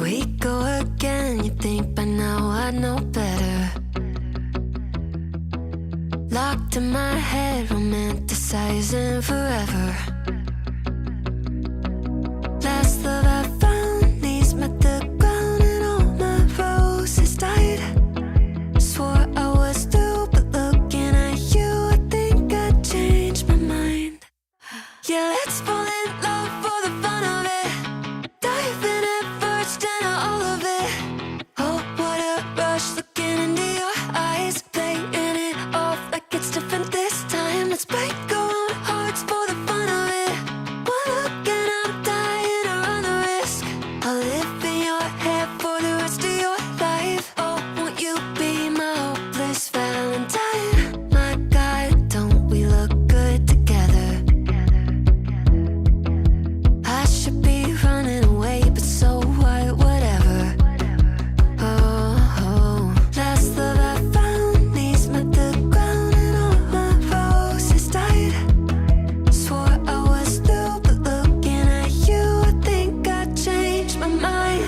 we go again. You think by now I know better. Locked in my head, romanticizing forever. Last love I found, knees met the ground and all my roses died. Swore I was through, but looking at you, I think I changed my mind. Yeah, let's fall in love for the fun of it. Dive in at first and all of it. Oh, what a rush, looking into your eyes, playing it off like it's different this time. Let's break our own hearts for the fun of it. One look and I'm dying to run the risk. I'll live in your head for the rest of your life. Oh, won't you be my hopeless Valentine? My God, don't we look good together? I should be running away, but so what, whatever. Oh, last love I found, knees met the ground and all my roses died. Swore I was through, but looking at you, I think I changed my mind.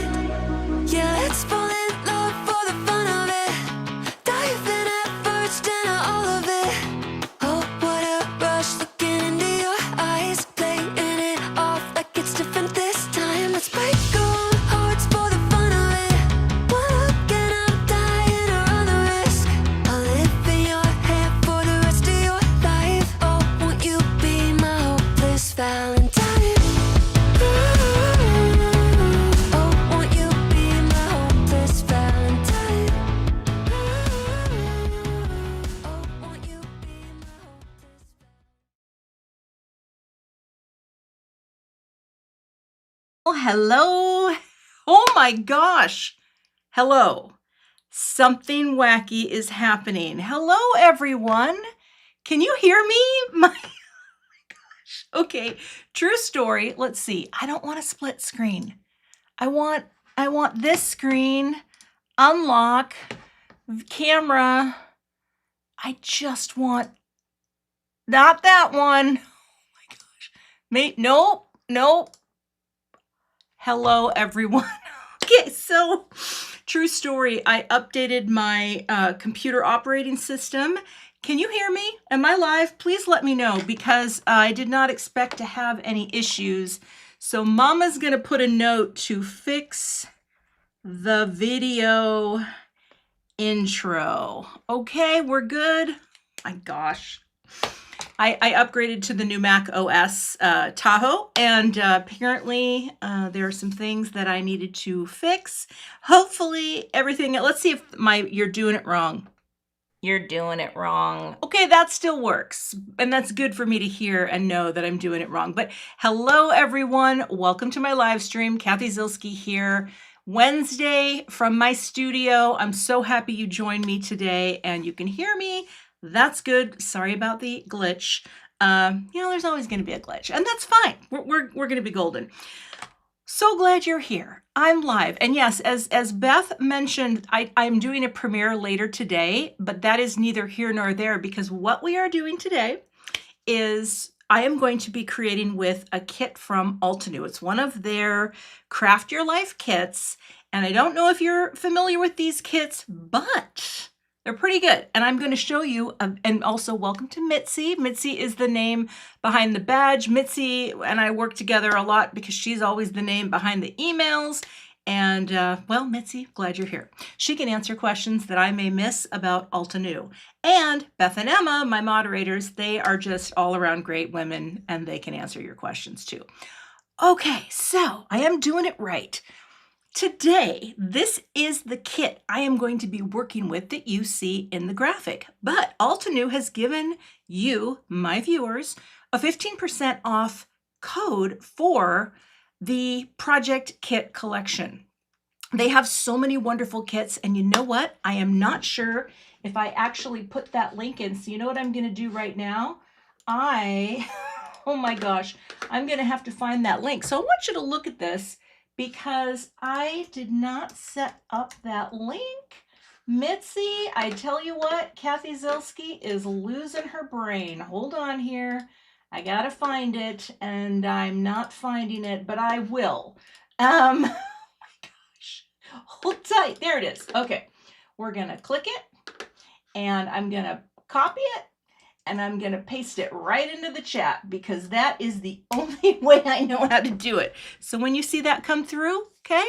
Yeah, let's fall in love for the fun of it. Dive in at first and all of it. Oh, what a rush, looking into your eyes, playing it off like it's different this time. Let's break our own hearts for the fun of it. One look and I'm dying to run the risk. I'll live in your head for the rest of your life. Oh, won't you be my hopeless Valentine? Oh, won't you be my hopeless Valentine? Oh, won't you be my hopeless Oh, hello. Oh my gosh. Hello. Something wacky is happening. Hello, everyone. Can you hear me? My gosh. Okay. True story. Let's see. I don't want a split screen. I want this screen, unlock, camera. I just want not that one. Oh my gosh. Nope. Hello, everyone. Okay, so true story. I updated my computer operating system. Can you hear me? Am I live? Please let me know because I did not expect to have any issues. So Mama's going to put a note to fix the video intro. Okay, we're good. My gosh. I upgraded to the new Mac OS Tahoe, and apparently there are some things that I needed to fix. Hopefully everything, let's see if you're doing it wrong. You're doing it wrong. Okay, that still works. And that's good for me to hear and know that I'm doing it wrong. But hello, everyone. Welcome to my live stream. Cathy Zielski here. Wednesday from my studio. I'm so happy you joined me today and you can hear me. That's good. Sorry about the glitch. There's always going to be a glitch, and that's fine. We're going to be golden. So glad you're here. I'm live. And yes, as Beth mentioned, I'm doing a premiere later today, but that is neither here nor there because what we are doing today is I am going to be creating with a kit from Altenew. It's one of their Craft Your Life kits. And I don't know if you're familiar with these kits, but they're pretty good. And I'm going to show you, and also welcome to Mitzi. Mitzi is the name behind the badge. Mitzi and I work together a lot because she's always the name behind the emails. And well, Mitzi, glad you're here. She can answer questions that I may miss about Altenew. And Beth and Emma, my moderators, they are just all around great women and they can answer your questions too. Okay, so I am doing it right. Today, this is the kit I am going to be working with that you see in the graphic. But Altenew has given you, my viewers, a 15% off code for the project kit collection. They have so many wonderful kits, and you know what? I am not sure if I actually put that link in. So you know what I'm going to do right now? Oh my gosh, I'm going to have to find that link. So I want you to look at this because I did not set up that link. Mitzi, I tell you what, Cathy Zielski is losing her brain. Hold on here. I gotta find it, and I'm not finding it, but I will. Oh my gosh. Hold tight. There it is. Okay. We're going to click it and I'm going to copy it and I'm going to paste it right into the chat because that is the only way I know how to do it. So when you see that come through, okay,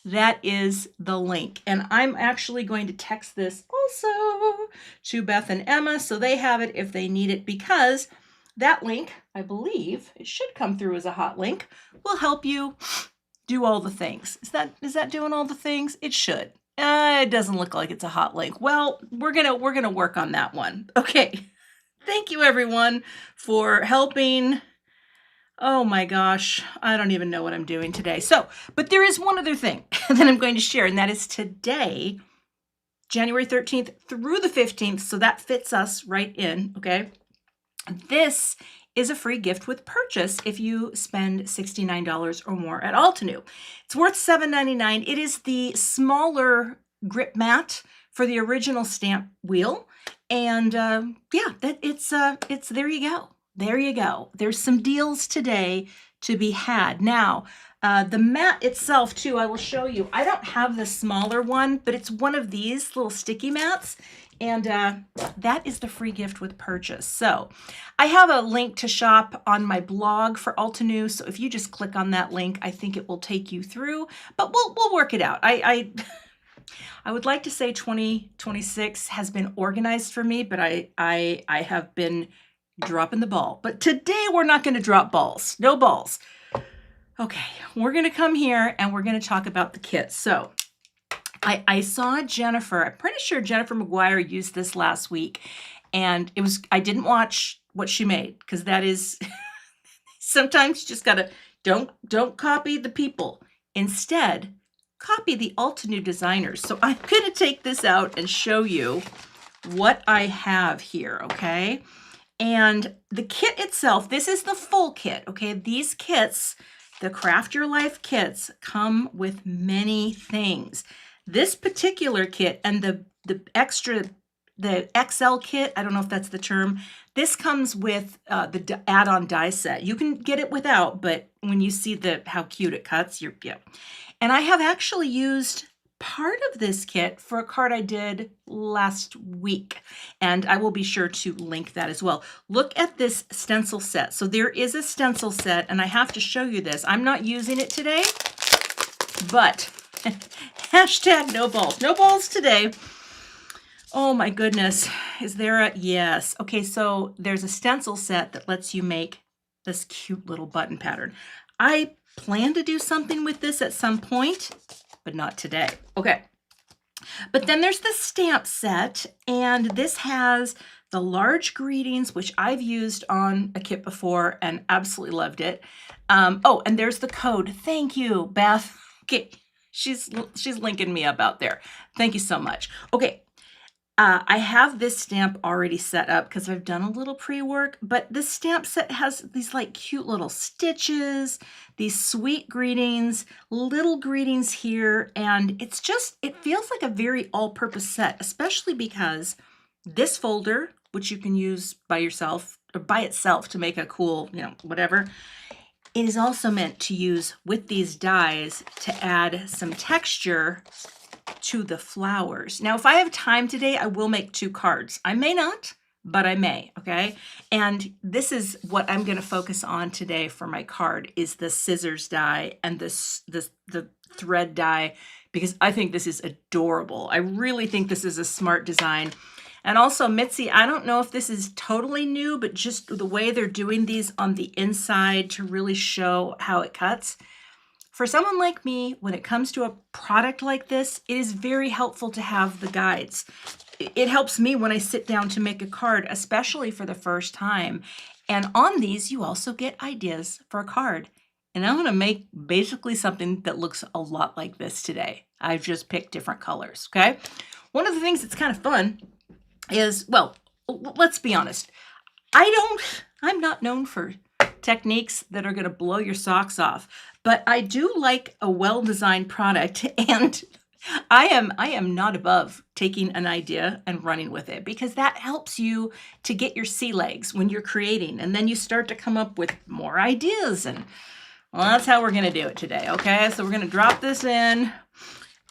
that is the link. And I'm actually going to text this also to Beth and Emma so they have it if they need it, because that link, I believe it should come through as a hot link, will help you do all the things. Is that doing all the things? It should. It doesn't look like it's a hot link. Well, we're gonna work on that one. Okay. Thank you everyone for helping. Oh my gosh, I don't even know what I'm doing today. So, but there is one other thing that I'm going to share, and that is today, January 13th through the 15th. So that fits us right in, okay? This is a free gift with purchase if you spend $69 or more at Altenew. It's worth $7.99. It is the smaller grip mat for the original stamp wheel. And yeah, it's there you go. There you go. There's some deals today to be had. Now, the mat itself too, I will show you. I don't have the smaller one, but it's one of these little sticky mats. And that is the free gift with purchase. So I have a link to shop on my blog for Altenew. So if you just click on that link, I think it will take you through, but we'll work it out. I would like to say 2026 has been organized for me, but I have been dropping the ball. But today we're not going to drop balls. No balls. Okay, we're going to come here and we're going to talk about the kits. So I saw Jennifer, I'm pretty sure Jennifer McGuire used this last week, and I didn't watch what she made, because that is, sometimes you just gotta, don't copy the people. Instead, copy the Altenew designers. So I'm gonna take this out and show you what I have here, okay? And the kit itself, this is the full kit, okay? These kits, the Craft Your Life kits, come with many things. This particular kit and the XL kit, I don't know if that's the term, this comes with the add-on die set. You can get it without, but when you see how cute it cuts, yeah. And I have actually used part of this kit for a card I did last week, and I will be sure to link that as well. Look at this stencil set. So there is a stencil set, and I have to show you this. I'm not using it today, but hashtag no balls. No balls today. Oh my goodness. Is there a, yes. Okay, so there's a stencil set that lets you make this cute little button pattern. I plan to do something with this at some point, but not today. Okay. But then there's the stamp set, and this has the large greetings, which I've used on a kit before and absolutely loved it. Oh, and there's the code. Thank you, Beth. Okay. She's linking me up out there. Thank you so much. Okay, I have this stamp already set up because I've done a little pre-work, but this stamp set has these like cute little stitches, these sweet greetings, little greetings here, and it feels like a very all-purpose set, especially because this folder, which you can use by yourself or by itself to make a cool, whatever, it is also meant to use with these dies to add some texture to the flowers. Now, if I have time today, I will make 2 cards. I may not, but I may, okay? And this is what I'm going to focus on today for my card, is the scissors die and the thread die, because I think this is adorable. I really think this is a smart design. And also, Mitzi, I don't know if this is totally new, but just the way they're doing these on the inside to really show how it cuts. For someone like me, when it comes to a product like this, it is very helpful to have the guides. It helps me when I sit down to make a card, especially for the first time. And on these, you also get ideas for a card. And I'm going to make basically something that looks a lot like this today. I've just picked different colors, okay? One of the things that's kind of fun is, well, let's be honest. I'm not known for techniques that are going to blow your socks off, but I do like a well-designed product, and I am not above taking an idea and running with it, because that helps you to get your sea legs when you're creating, and then you start to come up with more ideas, and well, that's how we're going to do it today, okay? So we're going to drop this in.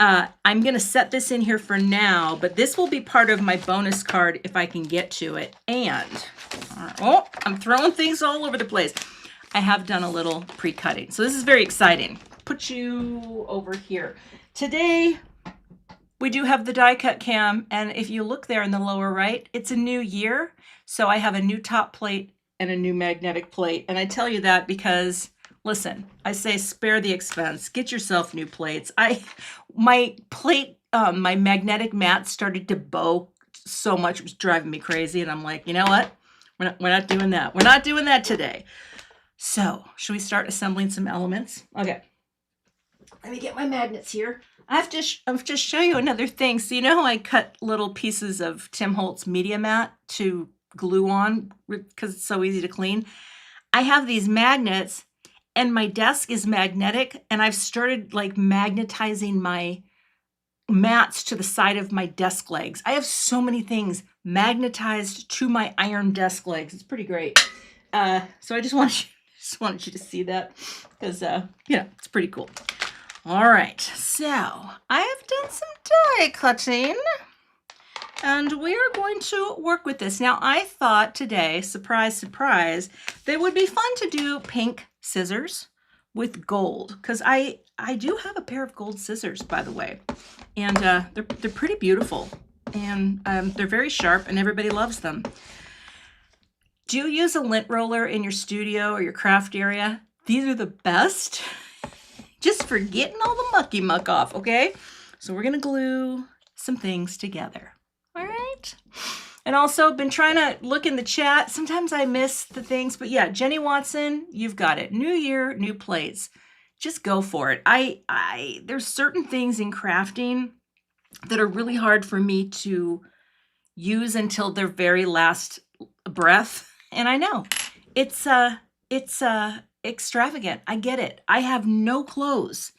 I'm going to set this in here for now, but this will be part of my bonus card if I can get to it. And, oh, I'm throwing things all over the place. I have done a little pre-cutting. So this is very exciting. Put you over here. Today, we do have the die cut cam. And if you look there in the lower right, it's a new year. So I have a new top plate and a new magnetic plate. And I tell you that because, listen, I say spare the expense. Get yourself new plates. My plate, my magnetic mat started to bow so much, it was driving me crazy. And I'm like, you know what? We're not doing that. We're not doing that today. So should we start assembling some elements? Okay. Let me get my magnets here. I have to show you another thing. So you know how I cut little pieces of Tim Holtz Media Mat to glue on because it's so easy to clean? I have these magnets and my desk is magnetic, and I've started like magnetizing my mats to the side of my desk legs. I have so many things magnetized to my iron desk legs. It's pretty great. So I just wanted you to see that because, yeah, it's pretty cool. All right, so I have done some die cutting, and we are going to work with this. Now, I thought today, surprise, surprise, that it would be fun to do pink scissors with gold, because I do have a pair of gold scissors, by the way, and they're pretty beautiful, and they're very sharp, and everybody loves them. Do you use a lint roller in your studio or your craft area? These are the best, just for getting all the mucky muck off, okay? So we're gonna glue some things together, all right? And also been trying to look in the chat. Sometimes I miss the things, but yeah, Jenny Watson, you've got it. New year, new plates. Just go for it. There's certain things in crafting that are really hard for me to use until their very last breath. And I know it's extravagant. I get it. I have no clothes.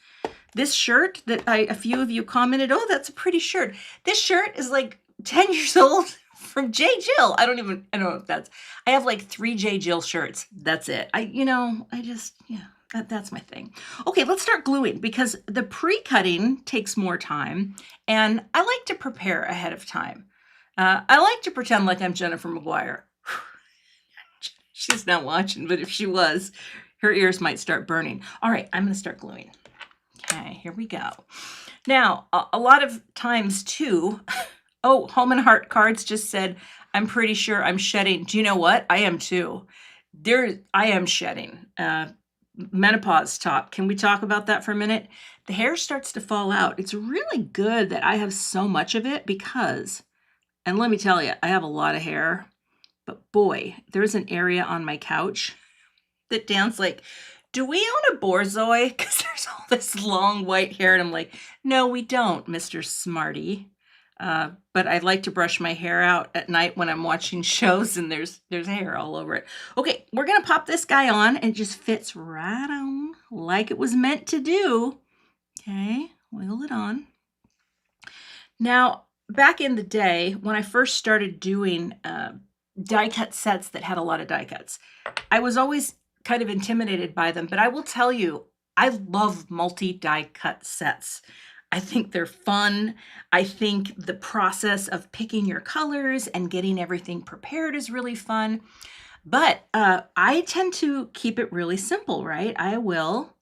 This shirt that a few of you commented, oh, that's a pretty shirt. This shirt is like 10 years old from J. Jill. I don't know if that's, I have like 3 J. Jill shirts. That's it. That's my thing. Okay, let's start gluing because the pre-cutting takes more time and I like to prepare ahead of time. I like to pretend like I'm Jennifer McGuire. She's not watching, but if she was, her ears might start burning. All right, I'm going to start gluing. Okay, here we go. Now, a lot of times too, oh, Home and Heart Cards just said, I'm pretty sure I'm shedding. Do you know what? I am too. I am shedding. Menopause talk. Can we talk about that for a minute? The hair starts to fall out. It's really good that I have so much of it because, and let me tell you, I have a lot of hair, but boy, there's an area on my couch that Dan's like, do we own a borzoi? Because there's all this long white hair. And I'm like, no, we don't, Mr. Smarty. But I like to brush my hair out at night when I'm watching shows and there's hair all over it. Okay, we're going to pop this guy on and it just fits right on like it was meant to do. Okay, wiggle it on. Now, back in the day when I first started doing die cut sets that had a lot of die cuts, I was always kind of intimidated by them, but I will tell you, I love multi-die cut sets. I think they're fun. I think the process of picking your colors and getting everything prepared is really fun. But I tend to keep it really simple, right? I will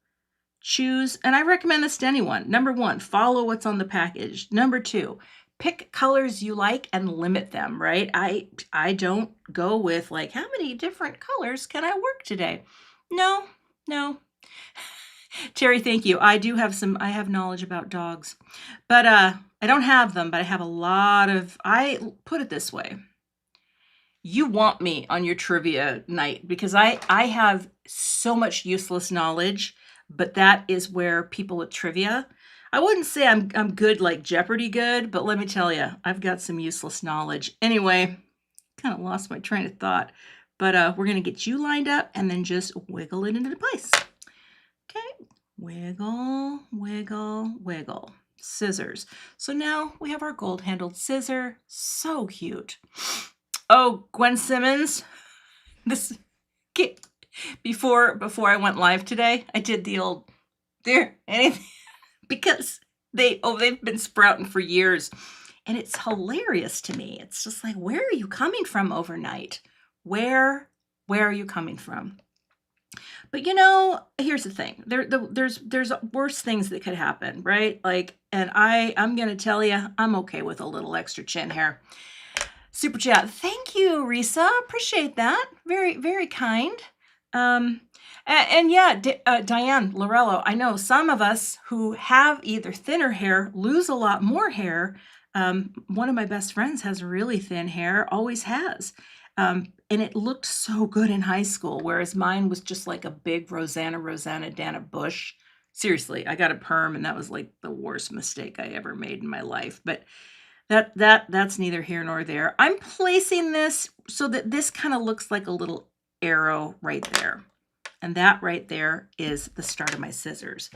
choose, and I recommend this to anyone. Number 1, follow what's on the package. Number 2, pick colors you like and limit them, right? I don't go with like, how many different colors can I work today? No. Terry, thank you. I have knowledge about dogs, but I don't have them, but I have a lot of, I put it this way. You want me on your trivia night because I have so much useless knowledge, but that is where people with trivia, I wouldn't say I'm good like Jeopardy good, but let me tell you, I've got some useless knowledge. Anyway, kind of lost my train of thought, but we're going to get you lined up and then just wiggle it into place. Okay, wiggle, wiggle, wiggle. Scissors. So now we have our gold-handled scissor. So cute. Oh, Gwen Simmons. Before I went live today, I did the old, there, anything, because They've been sprouting for years. And it's hilarious to me. It's just like, where are you coming from overnight? Where are you coming from? But here's the thing. There's worse things that could happen, right? Like, and I'm gonna tell you, I'm okay with a little extra chin hair. Super chat. Thank you, Risa. Appreciate that. Very, very kind. And yeah, Diane Lorello, I know some of us who have either thinner hair lose a lot more hair. One of my best friends has really thin hair, always has. And it looked so good in high school, whereas mine was just like a big Rosanna Dana Bush. Seriously, I got a perm and that was like the worst mistake I ever made in my life. But that's neither here nor there. I'm placing this so that this kind of looks like a little arrow right there. And that right there is the start of my scissors.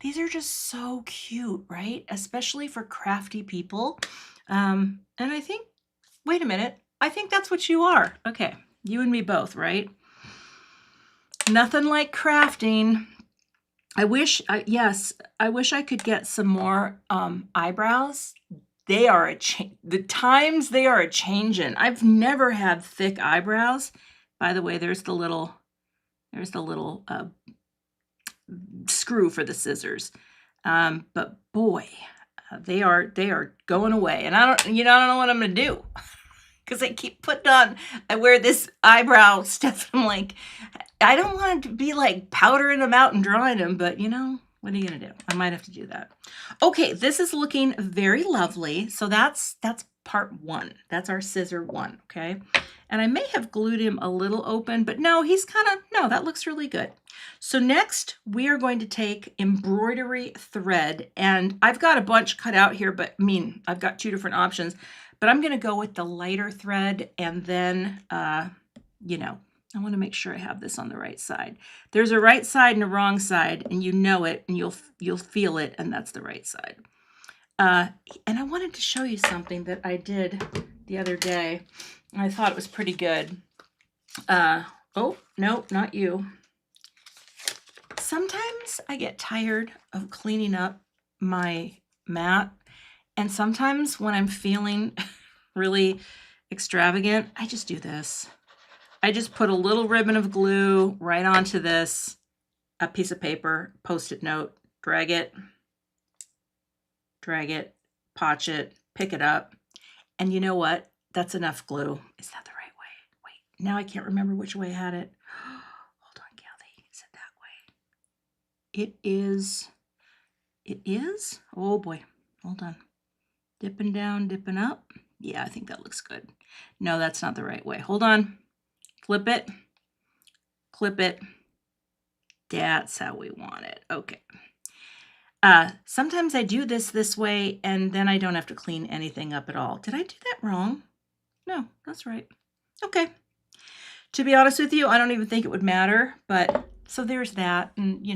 These are just so cute, right? Especially for crafty people. And I think, wait a minute, I think that's what you are. Okay, you and me both, right? Nothing like crafting. I wish I could get some more eyebrows. They are the times they are a changing. I've never had thick eyebrows. By the way, there's the little screw for the scissors. But boy, they are going away. And I don't know what I'm gonna do because I keep putting on. I wear this eyebrow stuff. I'm like, I don't want to be like powdering them out and drawing them, but what are you gonna do? I might have to do that. Okay, this is looking very lovely. So that's part one. That's our scissor one, okay? And I may have glued him a little open, but no, that looks really good. So next we are going to take embroidery thread, and I've got a bunch cut out here, but I've got two different options, but I'm gonna go with the lighter thread, and then, I wanna make sure I have this on the right side. There's a right side and a wrong side, and you know it, and you'll feel it, and that's the right side. And I wanted to show you something that I did the other day. I thought it was pretty good. Oh, no, not you. Sometimes I get tired of cleaning up my mat, and sometimes when I'm feeling really extravagant, I just do this. I just put a little ribbon of glue right onto this, a piece of paper, Post-it note, drag it, potch it, pick it up, and you know what? That's enough glue. Is that the right way? Wait, now I can't remember which way I had it. Hold on, Cathy. Is it that way? It is. It is? Oh boy. Hold on. Dipping down, dipping up. Yeah, I think that looks good. No, that's not the right way. Hold on. Flip it. Clip it. That's how we want it. Okay. Sometimes I do this way, and then I don't have to clean anything up at all. Did I do that wrong? No, that's right. Okay. To be honest with you, I don't even think it would matter, but so there's that, and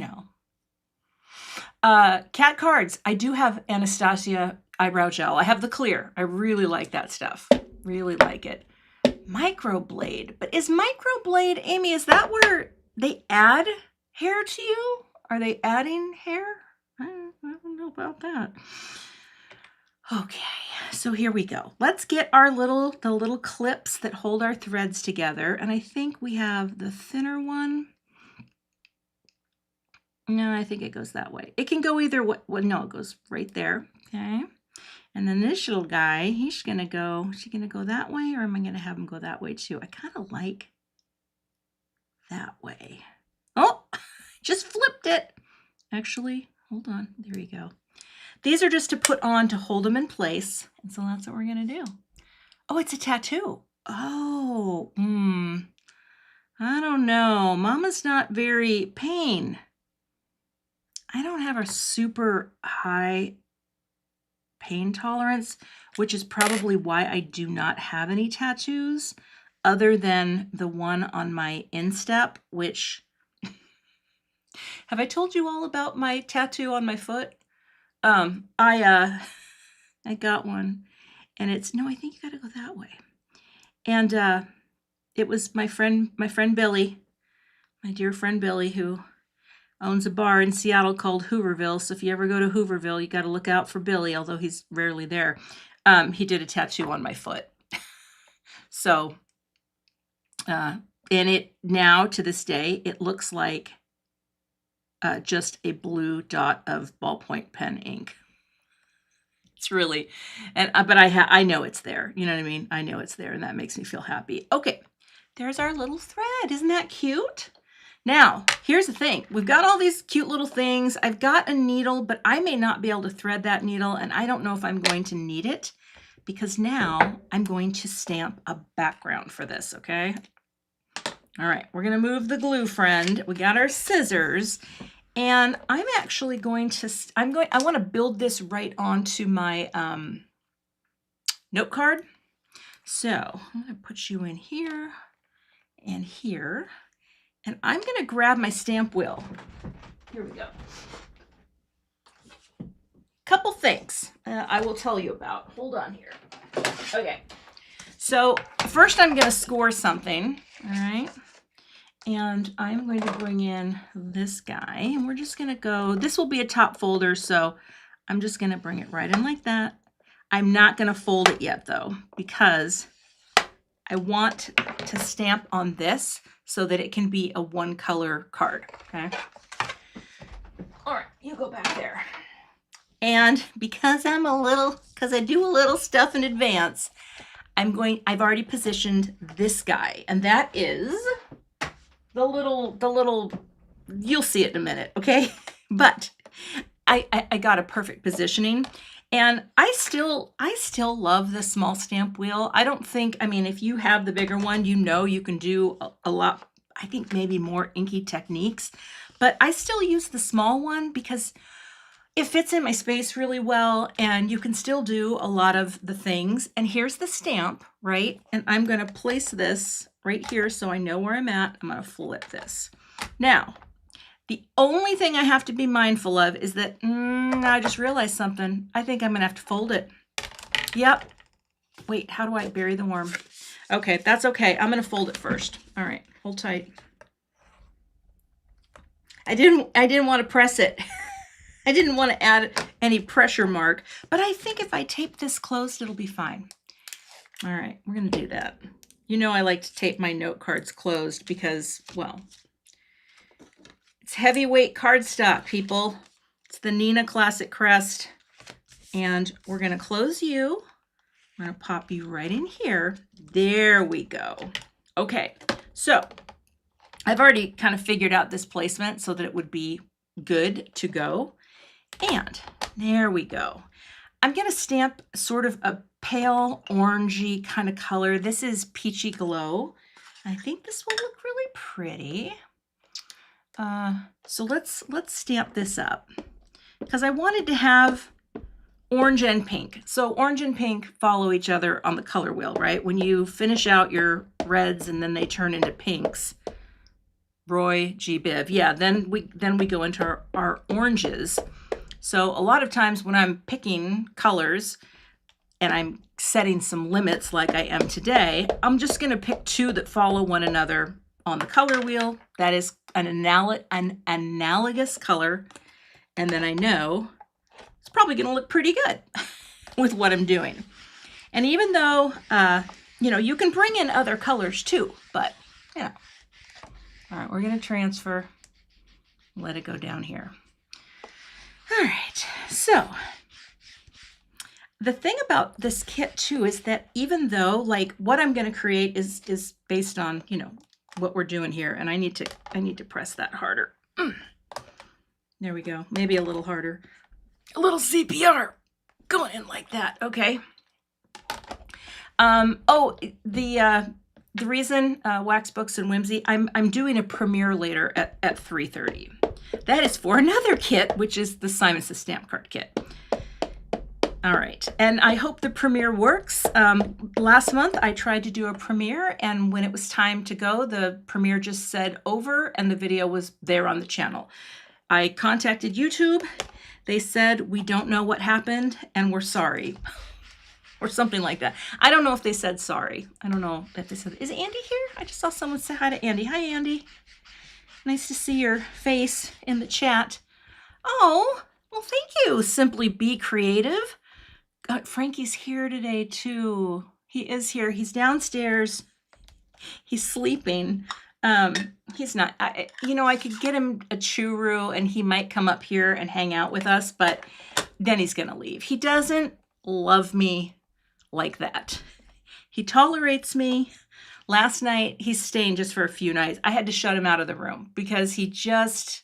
cat cards. I do have Anastasia eyebrow gel. I have the clear. I really like that stuff. Really like it. Microblade. But is microblade, Amy, is that where they add hair to you? Are they adding hair? I don't know about that. Okay, so here we go. Let's get the little clips that hold our threads together. And I think we have the thinner one. No, I think it goes that way. It can go either way. Well, no, it goes right there. Okay. And then this little guy, is she gonna go that way, or am I gonna have him go that way too? I kind of like that way. Oh, just flipped it. Actually, hold on. There you go. These are just to put on to hold them in place. And so that's what we're gonna do. Oh, it's a tattoo. Oh, I don't know. Mama's not very pain. I don't have a super high pain tolerance, which is probably why I do not have any tattoos other than the one on my instep, which have I told you all about my tattoo on my foot? I got one, and I think you got to go that way. And it was my friend Billy, my dear friend Billy, who owns a bar in Seattle called Hooverville. So if you ever go to Hooverville, you got to look out for Billy, although he's rarely there. He did a tattoo on my foot. So, and it now to this day, it looks like just a blue dot of ballpoint pen ink. It's really, but I know it's there. You know what I mean? I know it's there, and that makes me feel happy. Okay, there's our little thread. Isn't that cute? Now, here's the thing. We've got all these cute little things. I've got a needle, but I may not be able to thread that needle, and I don't know if I'm going to need it because now I'm going to stamp a background for this, okay? All right, we're gonna move the glue friend. We got our scissors, and I'm actually going to, I wanna build this right onto my note card. So I'm gonna put you in here and here. And I'm going to grab my stamp wheel. Here we go. Couple things I will tell you about. Hold on here. Okay. So first I'm going to score something. All right. And I'm going to bring in this guy. And we're just going to go, this will be a top folder. So I'm just going to bring it right in like that. I'm not going to fold it yet though, because I want to stamp on this so that it can be a one color card, okay? All right, you go back there. And because I do a little stuff in advance, I've already positioned this guy, and that is the little, you'll see it in a minute, okay? But I got a perfect positioning. And I still love the small stamp wheel. I don't think, I mean, if you have the bigger one, you know you can do a lot, I think maybe more inky techniques, but I still use the small one because it fits in my space really well and you can still do a lot of the things. And here's the stamp, right? And I'm gonna place this right here so I know where I'm at. I'm gonna flip this. Now, the only thing I have to be mindful of is that, I just realized something. I think I'm gonna have to fold it. Yep. Wait, how do I bury the worm? Okay, that's okay. I'm gonna fold it first. All right, hold tight. I didn't want to press it. I didn't want to add any pressure mark, but I think if I tape this closed, it'll be fine. All right, we're gonna do that. You know I like to tape my note cards closed because, well, it's heavyweight cardstock, people. It's the Nina Classic Crest. And we're going to close you. I'm going to pop you right in here. There we go. Okay, so I've already kind of figured out this placement so that it would be good to go. And there we go. I'm going to stamp sort of a pale orangey kind of color. This is Peachy Glow. I think this will look really pretty. So let's stamp this up because I wanted to have orange and pink. So orange and pink follow each other on the color wheel, right? When you finish out your reds and then they turn into pinks, Roy G. Biv. Yeah, then we go into our oranges. So a lot of times when I'm picking colors and I'm setting some limits like I am today, I'm just going to pick two that follow one another on the color wheel. That is an analogous color. And then I know it's probably going to look pretty good with what I'm doing. And even though, you know, you can bring in other colors too, but, you know. All right, we're going to transfer, let it go down here. All right, so the thing about this kit too is that even though like what I'm going to create is based on, you know, what we're doing here, and I need to press that harder. There we go. Maybe a little harder. A little CPR going in like that. Okay. Oh, the reason Wax Books and Whimsy, I'm doing a premiere later at 3:30. That is for another kit, which is the Simon Says Stamp Card Kit. All right, and I hope the premiere works. Last month I tried to do a premiere, and when it was time to go, the premiere just said over and the video was there on the channel. I contacted YouTube. They said, we don't know what happened and we're sorry. Or something like that. I don't know if they said sorry. I don't know if they said, is Andy here? I just saw someone say hi to Andy. Hi, Andy. Nice to see your face in the chat. Oh, well, thank you. Simply Be Creative. Frankie's here today too. He is here. He's downstairs. He's sleeping. He's not, I could get him a churu and he might come up here and hang out with us, but then he's going to leave. He doesn't love me like that. He tolerates me. Last night, he's staying just for a few nights. I had to shut him out of the room because he just,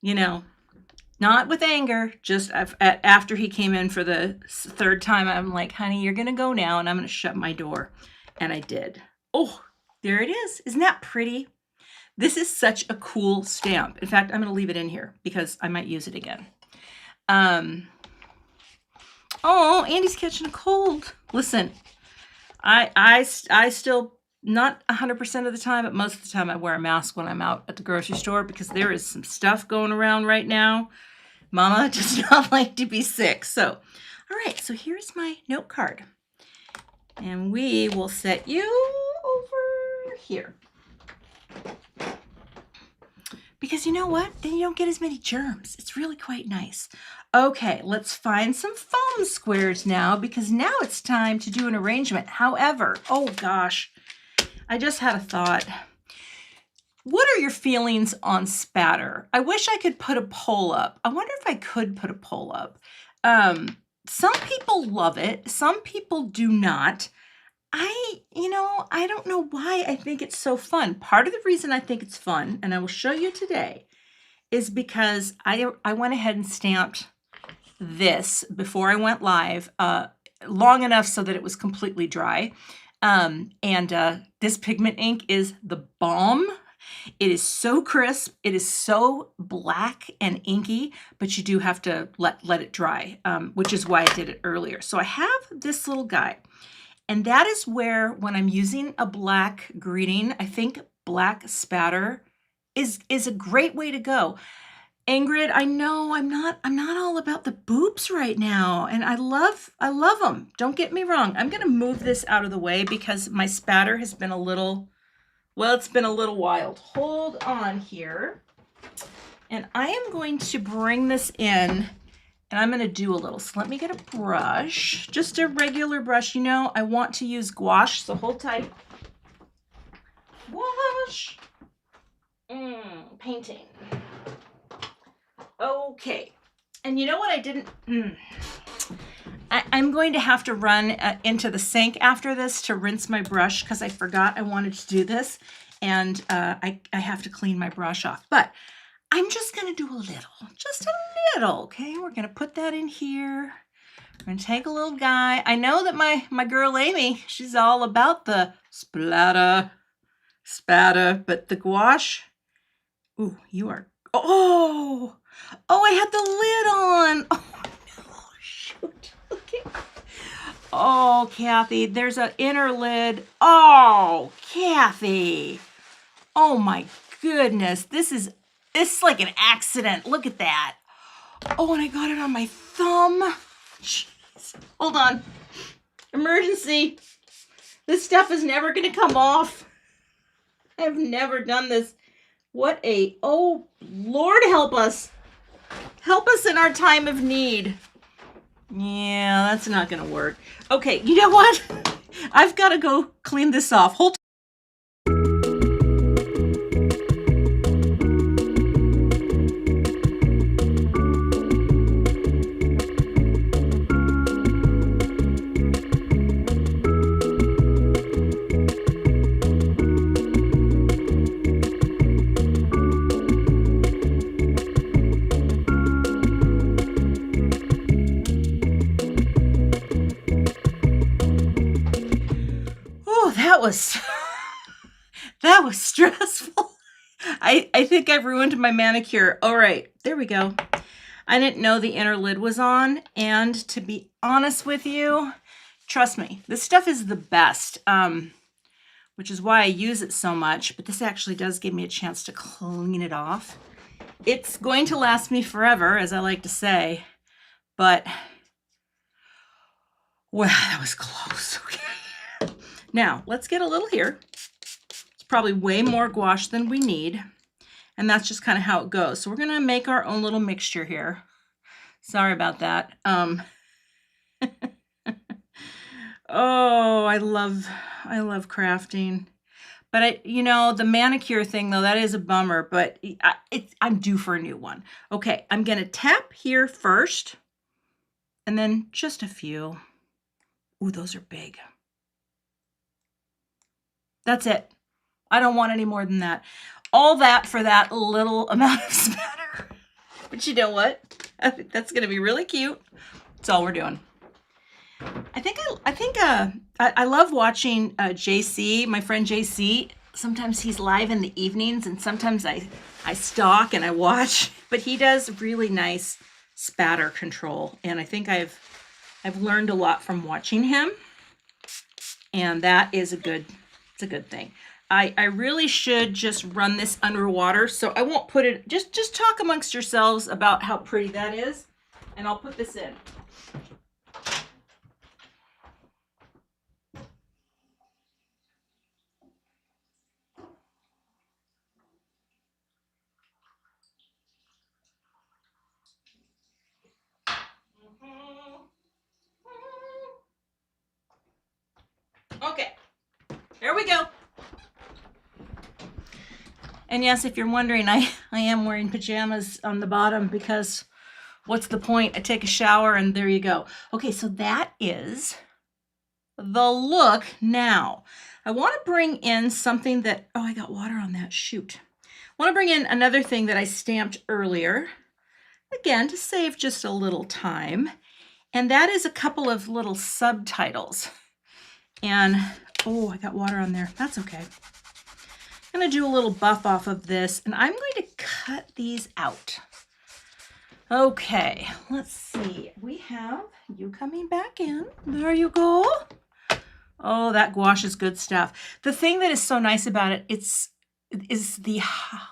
not with anger, just after he came in for the third time, I'm like, honey, you're going to go now, and I'm going to shut my door. And I did. Oh, there it is. Isn't that pretty? This is such a cool stamp. In fact, I'm going to leave it in here because I might use it again. Oh, Andy's catching a cold. Listen, I still, not 100% of the time, but most of the time I wear a mask when I'm out at the grocery store because there is some stuff going around right now. Mama does not like to be sick. So, all right, so here's my note card. And we will set you over here. Because you know what? Then you don't get as many germs. It's really quite nice. Okay, let's find some foam squares now because now it's time to do an arrangement. However, oh gosh, I just had a thought. What are your feelings on Spatter? I wish I could put a poll up. I wonder if I could put a poll up. Some people love it. Some people do not. I don't know why I think it's so fun. Part of the reason I think it's fun, and I will show you today, is because I went ahead and stamped this before I went live, long enough so that it was completely dry. This pigment ink is the bomb. It is so crisp. It is so black and inky, but you do have to let it dry, which is why I did it earlier. So I have this little guy. And that is where, when I'm using a black greeting, I think black spatter is a great way to go. Ingrid, I know I'm not all about the boobs right now, and I love them. Don't get me wrong. I'm going to move this out of the way because my spatter has been a little, well, it's been a little wild. Hold on here. And I am going to bring this in. And I'm going to do a little. So let me get a brush, just a regular brush. I want to use gouache, so hold tight. Gouache. Painting. Okay. And you know what I didn't? I'm going to have to run into the sink after this to rinse my brush because I forgot I wanted to do this. And I have to clean my brush off. But I'm just going to do a little, just a little, okay? We're going to put that in here. We're going to take a little guy. I know that my girl Amy, she's all about the spatter, but the gouache, ooh, you are, oh, I had the lid on. Oh, no, shoot, okay. Oh, Cathy, there's an inner lid. Oh, Cathy. Oh, my goodness, this is like an accident. Look at that. Oh, and I got it on my thumb. Jeez. Hold on. Emergency. This stuff is never going to come off. I've never done this. Oh, Lord help us. Help us in our time of need. Yeah, that's not going to work. Okay, you know what? I've got to go clean this off. Hold. That was stressful. I think I've ruined my manicure. All right, there we go. I didn't know the inner lid was on, and to be honest with you, trust me, this stuff is the best, which is why I use it so much, but this actually does give me a chance to clean it off. It's going to last me forever, as I like to say, but, well, that was close. Okay. Now, let's get a little here. It's probably way more gouache than we need. And that's just kind of how it goes. So we're going to make our own little mixture here. Sorry about that. Oh, I love crafting. But the manicure thing though, that is a bummer, but I'm due for a new one. Okay, I'm going to tap here first and then just a few. Ooh, those are big. That's it. I don't want any more than that. All that for that little amount of spatter. But you know what? I think that's going to be really cute. That's all we're doing. I love watching JC, my friend JC. Sometimes he's live in the evenings, and sometimes I stalk and I watch. But he does really nice spatter control, and I think I've learned a lot from watching him, and that is a good thing. I really should just run this underwater, so I won't put it. Just talk amongst yourselves about how pretty that is, and I'll put this in. Okay, here we go. And yes, if you're wondering, I am wearing pajamas on the bottom because what's the point? I take a shower and there you go. Okay, so that is the look now. I want to bring in something that, oh, I got water on that, shoot. I want to bring in another thing that I stamped earlier, again, to save just a little time. And that is a couple of little subtitles. And, oh, I got water on there. That's okay. I'm going to do a little buff off of this, and I'm going to cut these out. Okay, let's see. We have you coming back in. There you go. Oh, that gouache is good stuff. The thing that is so nice about it, is the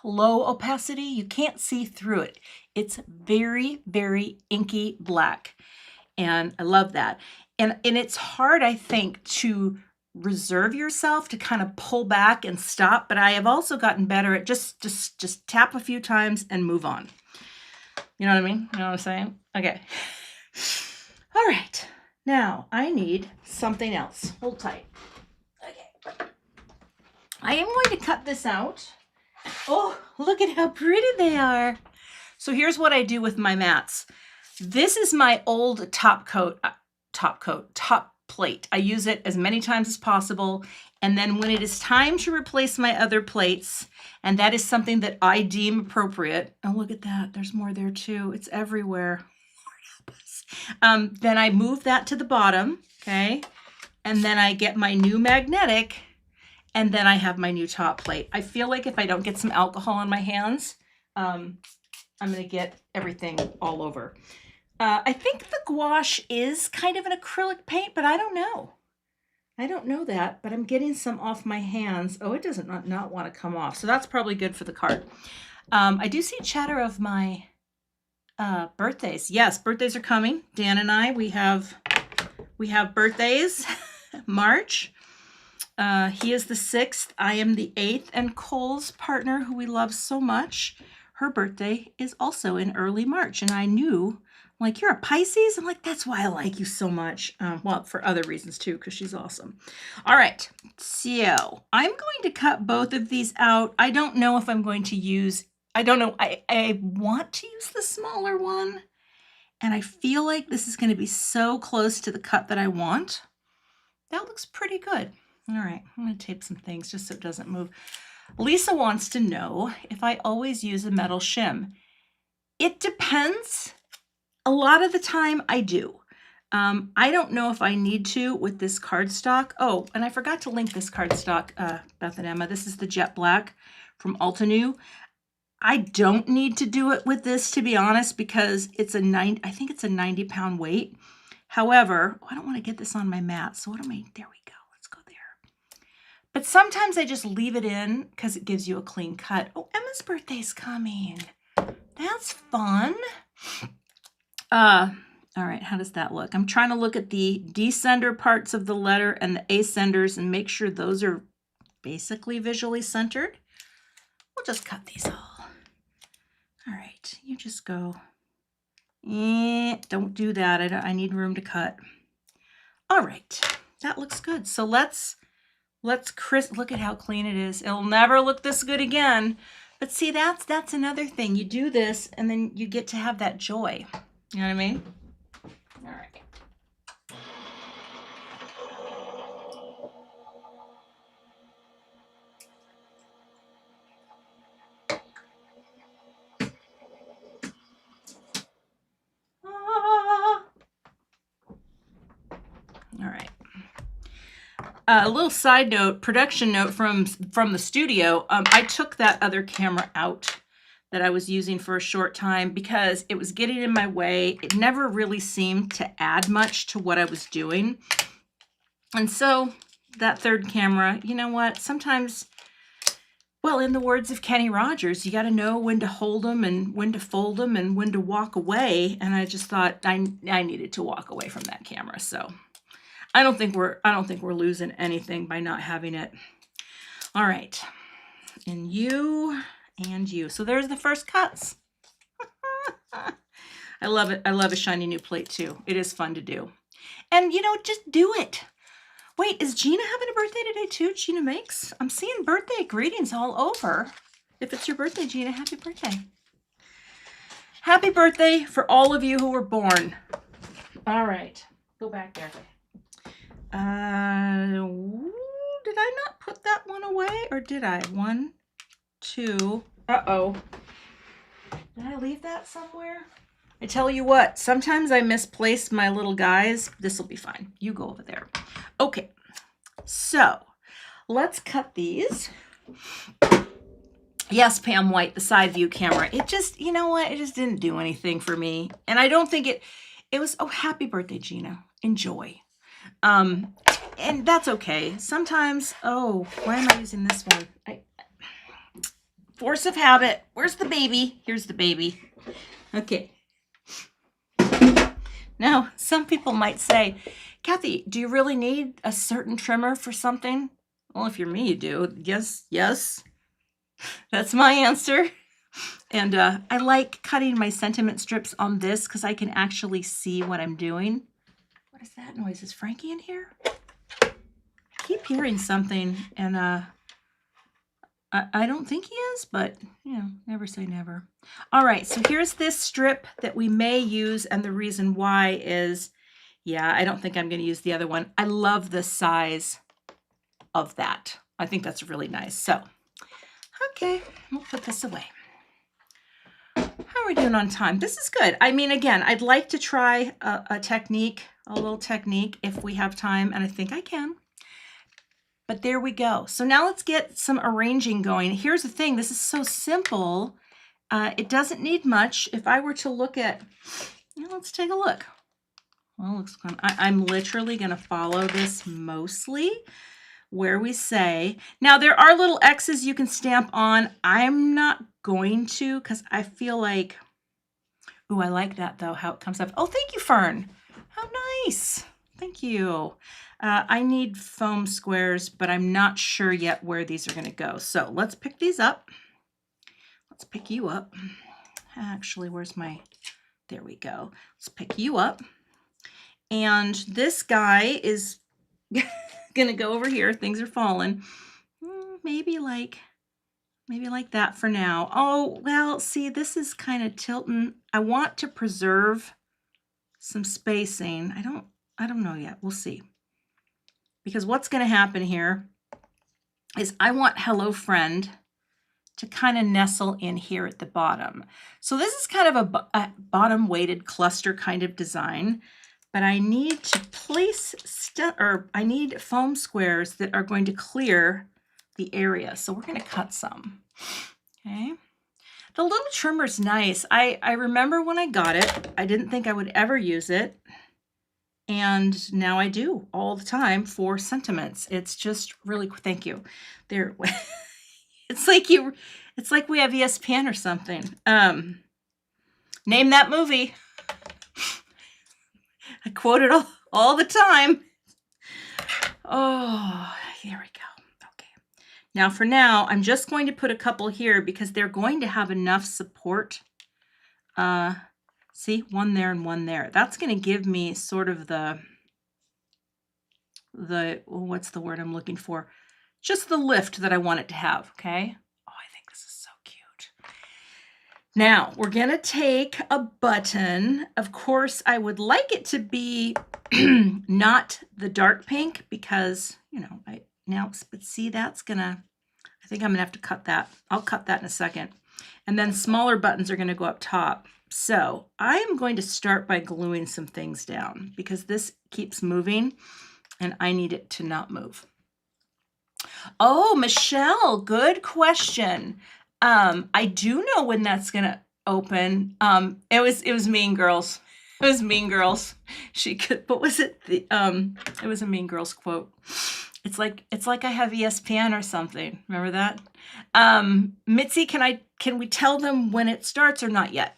low opacity. You can't see through it. It's very, very inky black, and I love that. And it's hard, I think, to reserve yourself, to kind of pull back and stop, but I have also gotten better at just tap a few times and move on. You know what I mean? You know what I'm saying? Okay. All right. Now I need something else. Hold tight. Okay. I am going to cut this out. Oh, look at how pretty they are. So here's what I do with my mats. This is my old top plate. I use it as many times as possible. And then when it is time to replace my other plates, and that is something that I deem appropriate. Oh, look at that. There's more there too. It's everywhere. Lord help us. Then I move that to the bottom. Okay. And then I get my new magnetic, and then I have my new top plate. I feel like if I don't get some alcohol on my hands, I'm going to get everything all over. I think the gouache is kind of an acrylic paint, but I don't know. I don't know that, but I'm getting some off my hands. Oh, it doesn't not want to come off. So that's probably good for the card. I do see chatter of my birthdays. Yes, birthdays are coming. Dan and I, we have birthdays. March. He is the 6th. I am the 8th. And Cole's partner, who we love so much, her birthday is also in early March. And I knew, like, you're a Pisces? I'm like, that's why I like you so much. Well, for other reasons too, because she's awesome. All right, so I'm going to cut both of these out. I don't know if I'm going to use, I don't know, I want to use the smaller one. And I feel like this is going to be so close to the cut that I want. That looks pretty good. All right, I'm going to tape some things just so it doesn't move. Lisa wants to know if I always use a metal shim. It depends. A lot of the time I do. I don't know if I need to with this cardstock. Oh, and I forgot to link this cardstock, Beth and Emma. This is the Jet Black from Altenew. I don't need to do it with this, to be honest, because it's I think it's a 90-pound weight. However, I don't want to get this on my mat. So there we go. Let's go there. But sometimes I just leave it in because it gives you a clean cut. Oh, Emma's birthday's coming. That's fun. All right, how does that look? I'm trying to look at the descender parts of the letter and the ascenders and make sure those are basically visually centered. We'll just cut these all. you just go? Don't do that. I need room to cut. All right, that looks good. So let's look at how clean it is. It'll never look this good again. But see, that's another thing. You do this and then you get to have that joy. You know what I mean? All right. All right. A little side note, production note from the studio. I took that other camera out that I was using for a short time because it was getting in my way. It never really seemed to add much to what I was doing. And so that third camera, you know what? Sometimes, well, in the words of Kenny Rogers, you got to know when to hold them and when to fold them and when to walk away. And I just thought I needed to walk away from that camera. So I don't think we're losing anything by not having it. All right. And you and you. So there's the first cuts. I love it. I love a shiny new plate too. It is fun to do. And you know, just do it. Wait, is Gina having a birthday today too? Gina Makes? I'm seeing birthday greetings all over. If it's your birthday, Gina, happy birthday. Happy birthday for all of you who were born. All right. Go back there. Did I not put that one away or did I? 1, 2. Uh-oh. Did I leave that somewhere? I tell you what, sometimes I misplace my little guys. This will be fine. You go over there. Okay, so let's cut these. Yes, Pam White, the side view camera. It just, you know what? It just didn't do anything for me. And I don't think it was, oh, happy birthday, Gina. Enjoy. And that's okay. Sometimes, oh, why am I using this one? Force of habit. Where's the baby? Here's the baby. Okay. Now, some people might say, Cathy, do you really need a certain trimmer for something? Well, if you're me, you do. Yes, yes. That's my answer. And I like cutting my sentiment strips on this because I can actually see what I'm doing. What is that noise? Is Frankie in here? I keep hearing something, and I don't think he is, but, you know, never say never. All right, so here's this strip that we may use, and the reason why is, yeah, I don't think I'm going to use the other one. I love the size of that. I think that's really nice. So, okay, we'll put this away. How are we doing on time? This is good. I mean, again, I'd like to try a little technique if we have time, and I think I can. But there we go. So now let's get some arranging going. Here's the thing. This is so simple. It doesn't need much. If I were to look at, you know, let's take a look. Well, it looks fun. I'm literally going to follow this mostly where we say. Now, there are little X's you can stamp on. I'm not going to because I feel like, ooh, I like that though, how it comes up. Oh, thank you, Fern. How nice. Thank you. I need foam squares, but I'm not sure yet where these are going to go. So let's pick these up. Let's pick you up. Actually, where's my, there we go. Let's pick you up. And this guy is going to go over here. Things are falling. Maybe like that for now. Oh, well, see, this is kind of tilting. I want to preserve some spacing. I don't know yet. We'll see. Because what's going to happen here is I want Hello Friend to kind of nestle in here at the bottom. So this is kind of a bottom weighted cluster kind of design, but I need to place I need foam squares that are going to clear the area. So we're going to cut some. Okay. The little trimmer's nice. I remember when I got it, I didn't think I would ever use it. And now I do all the time for sentiments. It's just really, thank you. There, it's like we have ESPN or something. Name that movie. I quote it all the time. Oh, here we go. Okay. Now for now, I'm just going to put a couple here because they're going to have enough support See, one there and one there. That's going to give me sort of the, what's the word I'm looking for? Just the lift that I want it to have, okay? Oh, I think this is so cute. Now, we're going to take a button. Of course, I would like it to be not the dark pink because, you know, but see, that's going to, I think I'm going to have to cut that. I'll cut that in a second. And then smaller buttons are going to go up top. So I am going to start by gluing some things down because this keeps moving and I need it to not move. Oh, Michelle, good question. I do know when that's going to open. It was Mean Girls. It was Mean Girls. She could, what was it? It was a Mean Girls quote. It's like I have ESPN or something. Remember that? Mitzi, can we tell them when it starts or not yet?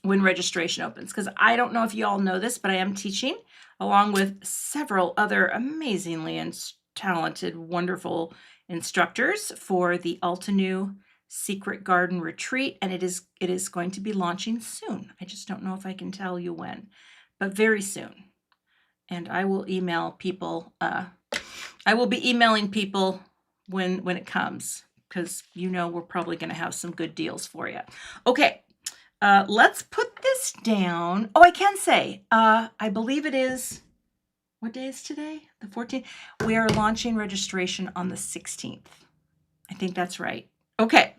When registration opens? Because I don't know if you all know this, but I am teaching along with several other amazingly and talented, wonderful instructors for the Altenew Secret Garden Retreat, and it is going to be launching soon. I just don't know if I can tell you when, but very soon. And I will email people. I will be emailing people when it comes because you know we're probably going to have some good deals for you. Okay, let's put this down. Oh, I can say, I believe it is, what day is today? The 14th. We are launching registration on the 16th. I think that's right. Okay.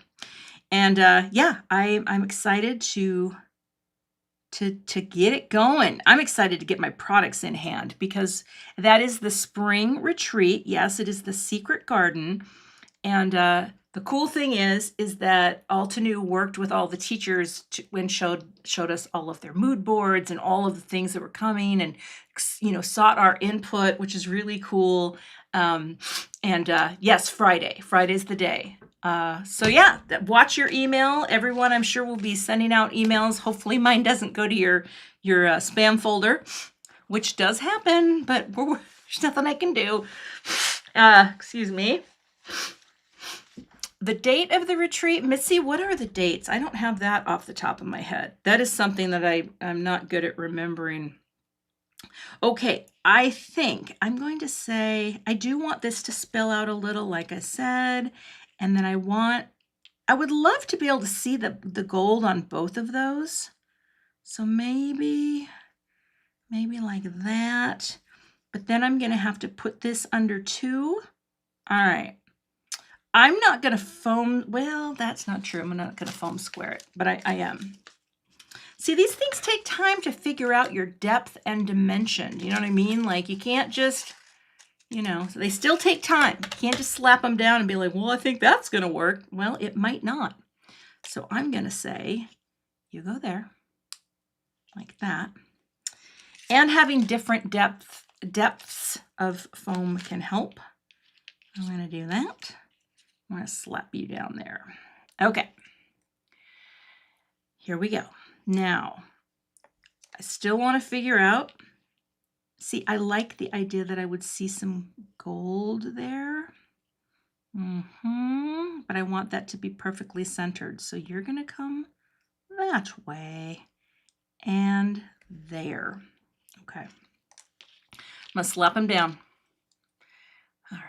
And yeah, I'm excited to get it going. I'm excited to get my products in hand because that is the spring retreat. Yes, it is the secret garden. And the cool thing is that Altenew worked with all the teachers and showed us all of their mood boards and all of the things that were coming and, you know, sought our input, which is really cool. Yes, Friday's the day. So yeah, watch your email. Everyone, I'm sure will be sending out emails. Hopefully mine doesn't go to your spam folder, which does happen, but there's nothing I can do. Excuse me. The date of the retreat, Missy, what are the dates? I don't have that off the top of my head. That is something that I'm not good at remembering. Okay, I think I'm going to say, I do want this to spill out a little, like I said, and then I would love to be able to see the gold on both of those. So maybe like that, but then I'm going to have to put this under 2. All right. I'm not going to foam, well, that's not true. I'm not going to foam square it, but I am. See, these things take time to figure out your depth and dimension. You know what I mean? Like you can't just, you know, so they still take time. You can't just slap them down and be like, well, I think that's going to work. Well, it might not. So I'm going to say, you go there like that. And having different depths of foam can help. I'm going to do that. I'm going to slap you down there. Okay. Here we go. Now, I still want to figure out, see, I like the idea that I would see some gold there. But I want that to be perfectly centered. So you're going to come that way and there. Okay. I'm going to slap them down. All right.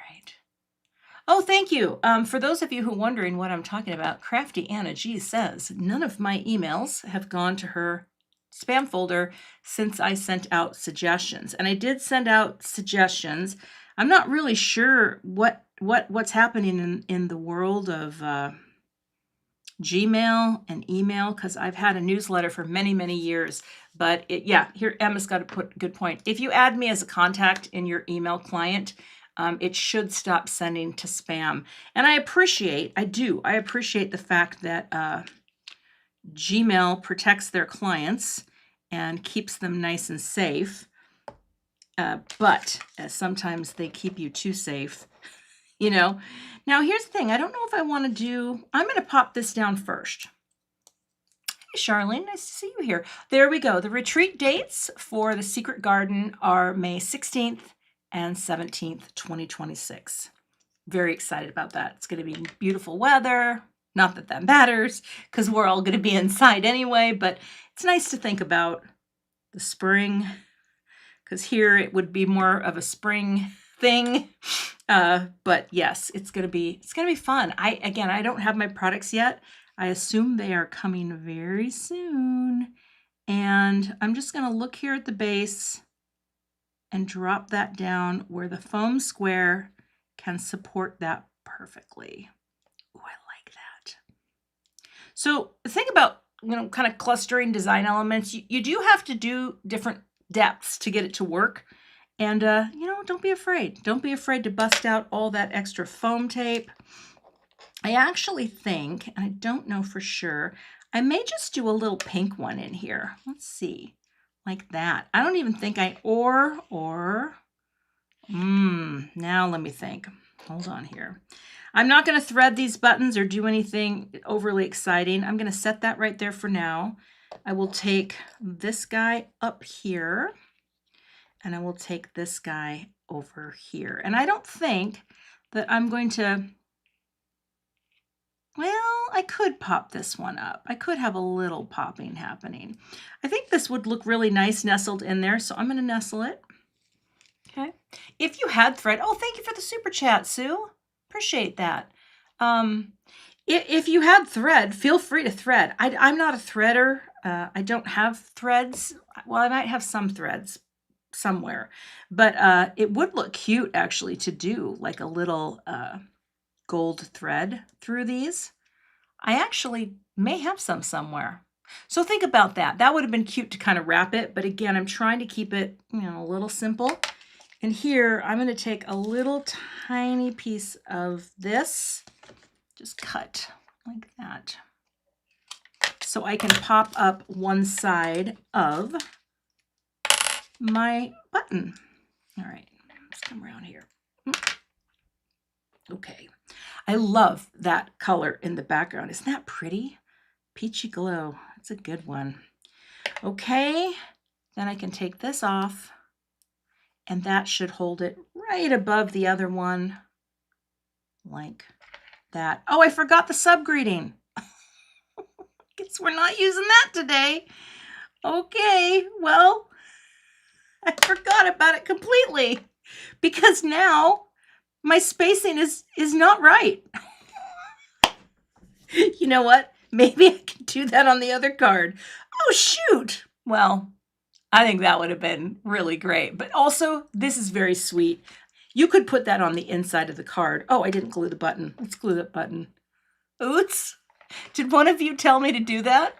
Oh, thank you. For those of you who are wondering what I'm talking about, Crafty Anna G says, none of my emails have gone to her spam folder since I sent out suggestions. And I did send out suggestions. I'm not really sure what's happening in the world of Gmail and email, because I've had a newsletter for many, many years. But yeah, here Emma's got to put a good point. If you add me as a contact in your email client, it should stop sending to spam. And I appreciate the fact that Gmail protects their clients and keeps them nice and safe. But sometimes they keep you too safe, you know. Now, here's the thing. I don't know if I want to do, I'm going to pop this down first. Hey, Charlene, nice to see you here. There we go. The retreat dates for the Secret Garden are May 16th and 17th, 2026. Very excited about that. It's going to be beautiful weather. Not that that matters, because we're all going to be inside anyway, but it's nice to think about the spring, because here it would be more of a spring thing. But yes, it's gonna be fun. I don't have my products yet. I assume they are coming very soon. And I'm just gonna look here at the base and drop that down where the foam square can support that perfectly. Oh, I like that. So think about, kind of clustering design elements. You do have to do different depths to get it to work. And, don't be afraid. Don't be afraid to bust out all that extra foam tape. I actually think, and I don't know for sure, I may just do a little pink one in here. Let's see, like that. I don't even think now let me think. Hold on here. I'm not going to thread these buttons or do anything overly exciting. I'm going to set that right there for now. I will take this guy up here and I will take this guy over here. And I don't think that I'm going to, well, I could pop this one up. I could have a little popping happening. I think this would look really nice nestled in there, so I'm going to nestle it. Okay. If you had thread, oh, thank you for the super chat, Sue. Appreciate that. If you had thread, feel free to thread. I'm not a threader. I don't have threads. Well, I might have some threads somewhere, but it would look cute actually to do like a little gold thread through these. I actually may have some somewhere. So think about that. That would have been cute to kind of wrap it, but again, I'm trying to keep it, a little simple. And here, I'm going to take a little tiny piece of this, just cut like that, so I can pop up one side of my button. All right, let's come around here. Okay, I love that color in the background. Isn't that pretty? Peachy glow. It's a good one. Okay, then I can take this off. And that should hold it right above the other one, like that. Oh, I forgot the sub-greeting. Guess we're not using that today. Okay, well, I forgot about it completely because now my spacing is not right. You know what? Maybe I can do that on the other card. Oh, shoot. Well, I think that would have been really great. But also, this is very sweet. You could put that on the inside of the card. Oh, I didn't glue the button. Let's glue that button. Oops. Did one of you tell me to do that?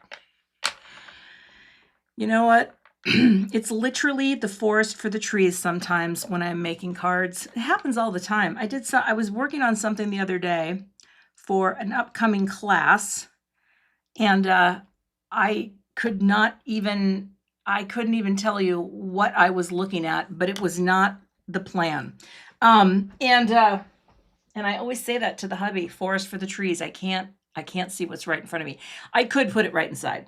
You know what? It's literally the forest for the trees sometimes when I'm making cards. It happens all the time. I was working on something the other day for an upcoming class, and I couldn't even tell you what I was looking at, but it was not the plan. And I always say that to the hubby, forest for the trees. I can't see what's right in front of me. I could put it right inside.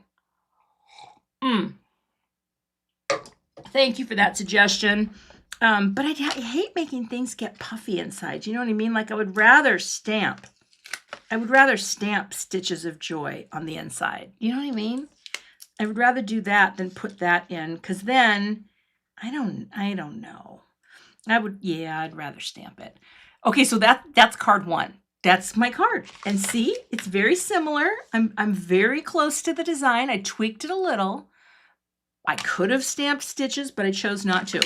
Thank you for that suggestion. But I hate making things get puffy inside. You know what I mean? Like I would rather stamp stitches of joy on the inside. You know what I mean? I would rather do that than put that in, because then I don't know. I'd rather stamp it. Okay, so that's card one. That's my card. And see, it's very similar. I'm very close to the design. I tweaked it a little. I could have stamped stitches, but I chose not to.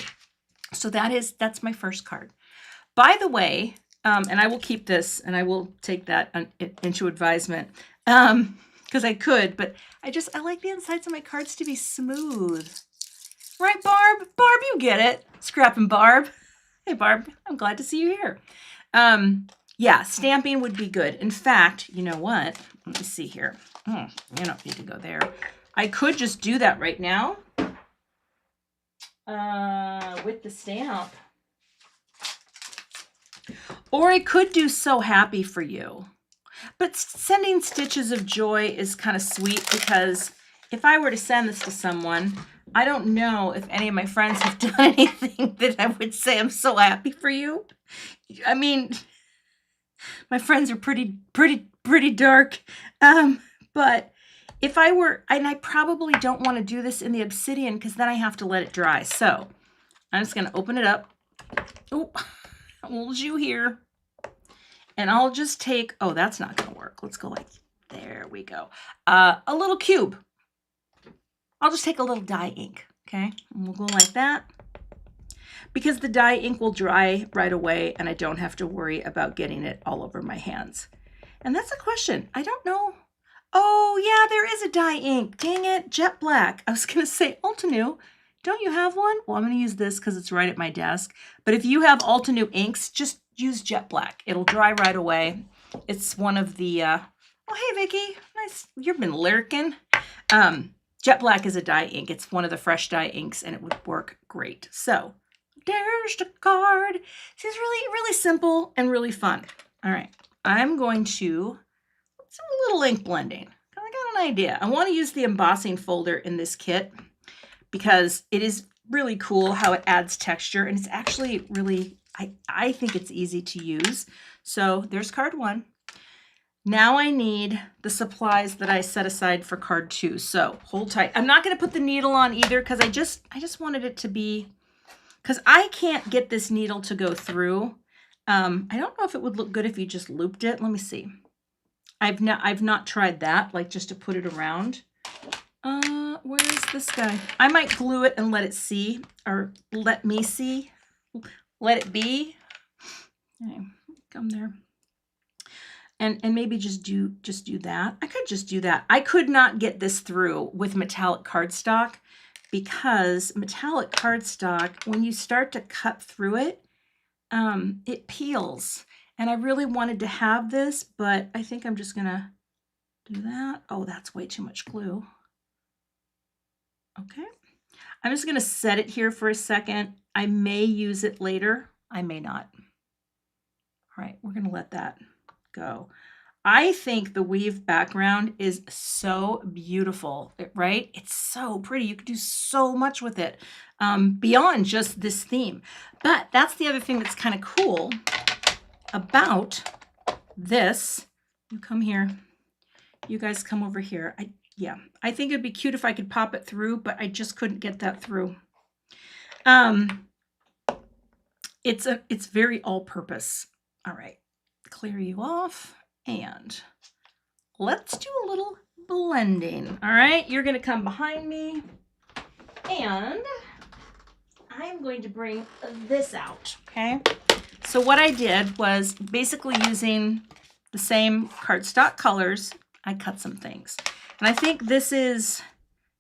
So that's my first card. By the way, and I will keep this and I will take that into advisement. Because I could, but I like the insides of my cards to be smooth. Right, Barb? Barb, you get it. Scrapping Barb. Hey, Barb, I'm glad to see you here. Yeah, stamping would be good. In fact, you know what? Let me see here. You don't need to go there. I could just do that right now with the stamp. Or I could do So Happy for You. But sending stitches of joy is kind of sweet, because if I were to send this to someone, I don't know if any of my friends have done anything that I would say I'm so happy for you. I mean, my friends are pretty pretty dark. But if I were, and I probably don't want to do this in the obsidian because then I have to let it dry. So I'm just going to open it up. Oh, hold you here. And I'll just take, oh, that's not going to work. Let's go like, there we go. A little cube. I'll just take a little dye ink, okay? And we'll go like that. Because the dye ink will dry right away and I don't have to worry about getting it all over my hands. And that's a question. I don't know. Oh, yeah, there is a dye ink. Dang it, jet black. I was going to say, Altenew, don't you have one? Well, I'm going to use this because it's right at my desk. But if you have Altenew inks, just use jet black. It'll dry right away. It's one of the, oh, hey, Vicki. Nice. You've been lurking. Jet black is a dye ink. It's one of the fresh dye inks, and it would work great. So there's the card. This is really, really simple and really fun. All right. I'm going to do a little ink blending. I got an idea. I want to use the embossing folder in this kit because it is really cool how it adds texture, and it's actually really, I think it's easy to use. So there's card 1. Now I need the supplies that I set aside for card 2. So hold tight. I'm not going to put the needle on either because I just wanted it to be, because I can't get this needle to go through. I don't know if it would look good if you just looped it. Let me see. I've not tried that, like just to put it around. Where is this guy? I might glue it and let it see, or let me see. Let it be. Okay, come there. And maybe just do that. I could just do that. I could not get this through with metallic cardstock because metallic cardstock, when you start to cut through it, it peels. And I really wanted to have this, but I think I'm just gonna do that. Oh, that's way too much glue. Okay. I'm just gonna set it here for a second. I may use it later. I may not. All right, we're gonna let that go. I think the weave background is so beautiful, right? It's so pretty. You could do so much with it beyond just this theme. But that's the other thing that's kind of cool about this. You come here. You guys come over here. I think it'd be cute if I could pop it through, but I just couldn't get that through. It's very all-purpose. All right. Clear you off and let's do a little blending. All right, you're going to come behind me and I'm going to bring this out. Okay, so what I did was basically using the same cardstock colors, I cut some things. And I think this is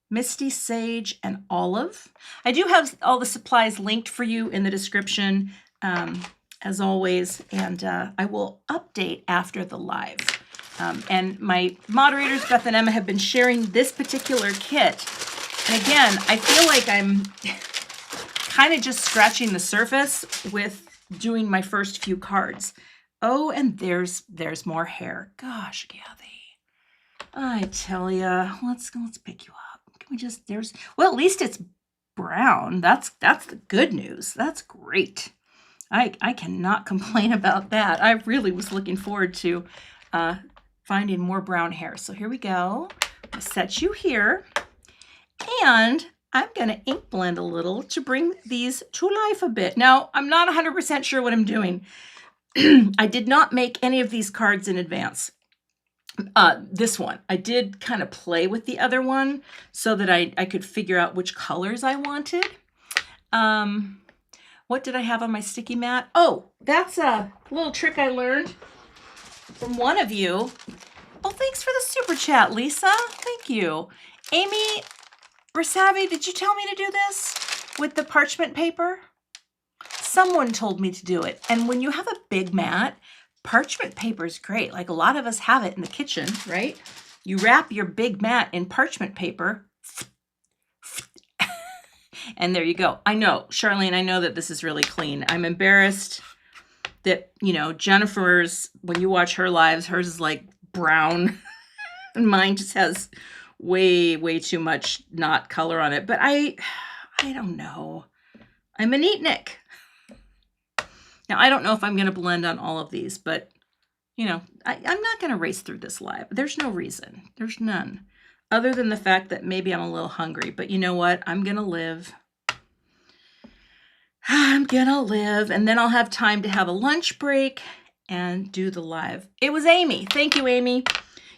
Misty Sage and Olive. I do have all the supplies linked for you in the description. As always, and I will update after the live. And my moderators, Beth and Emma, have been sharing this particular kit. And again, I feel like I'm kind of just scratching the surface with doing my first few cards. Oh, and there's more hair. Gosh, Cathy, I tell ya, let's pick you up. Can we just, well, at least it's brown. That's the good news. That's great. I cannot complain about that. I really was looking forward to finding more brown hair. So here we go. I'm going to set you here. And I'm going to ink blend a little to bring these to life a bit. Now, I'm not 100% sure what I'm doing. I did not make any of these cards in advance. This one. I did kind of play with the other one so that I could figure out which colors I wanted. What did I have on my sticky mat? Oh, that's a little trick I learned from one of you. Oh, thanks for the super chat, Lisa. Thank you. Amy Brasavi, did you tell me to do this with the parchment paper? Someone told me to do it. And when you have a big mat, parchment paper is great. Like a lot of us have it in the kitchen, right? You wrap your big mat in parchment paper. And there you go. I know, Charlene, I know that this is really clean. I'm embarrassed that, Jennifer's, when you watch her lives, hers is like brown and mine just has way, way too much not color on it. But I don't know. I'm a neatnik. Now, I don't know if I'm going to blend on all of these, but you know, I'm not going to race through this live. There's no reason. There's none. Other than the fact that maybe I'm a little hungry. But you know what? I'm going to live. I'm going to live. And then I'll have time to have a lunch break and do the live. It was Amy. Thank you, Amy.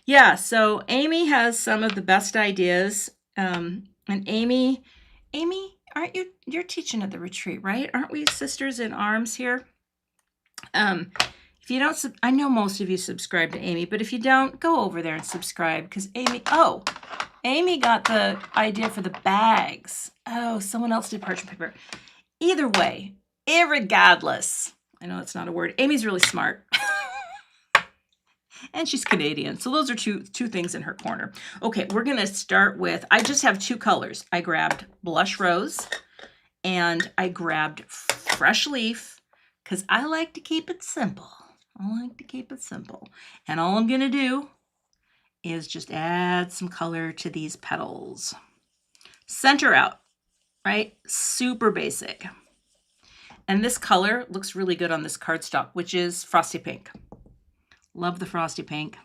Yeah, so Amy has some of the best ideas. And Amy, aren't you're teaching at the retreat, right? Aren't we sisters in arms here? If you don't, I know most of you subscribe to Amy, but if you don't, go over there and subscribe because Amy got the idea for the bags. Oh, someone else did parchment paper. Either way, irregardless, I know it's not a word. Amy's really smart. And she's Canadian. So those are two things in her corner. Okay, we're going to start with, I just have 2 colors. I grabbed blush rose and I grabbed fresh leaf because I like to keep it simple. And all I'm going to do is just add some color to these petals. Center out, right? Super basic. And this color looks really good on this cardstock, which is Frosty Pink. Love the Frosty Pink.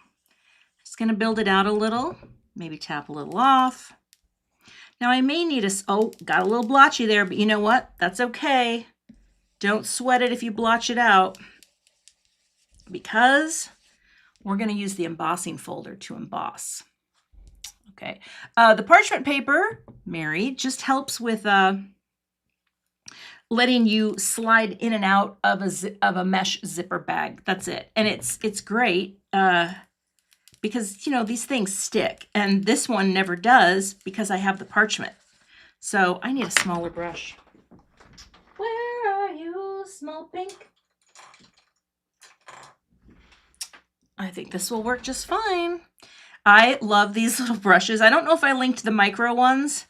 Just going to build it out a little, maybe tap a little off. Now I may need got a little blotchy there, but you know what? That's okay. Don't sweat it if you blotch it out because we're going to use the embossing folder to emboss. Okay. The parchment paper, Mary, just helps with letting you slide in and out of a mesh zipper bag. That's it. And it's great because, you know, these things stick. And this one never does because I have the parchment. So I need a smaller brush. Where are you, small pink? I think this will work just fine. I love these little brushes. I don't know if I linked the micro ones,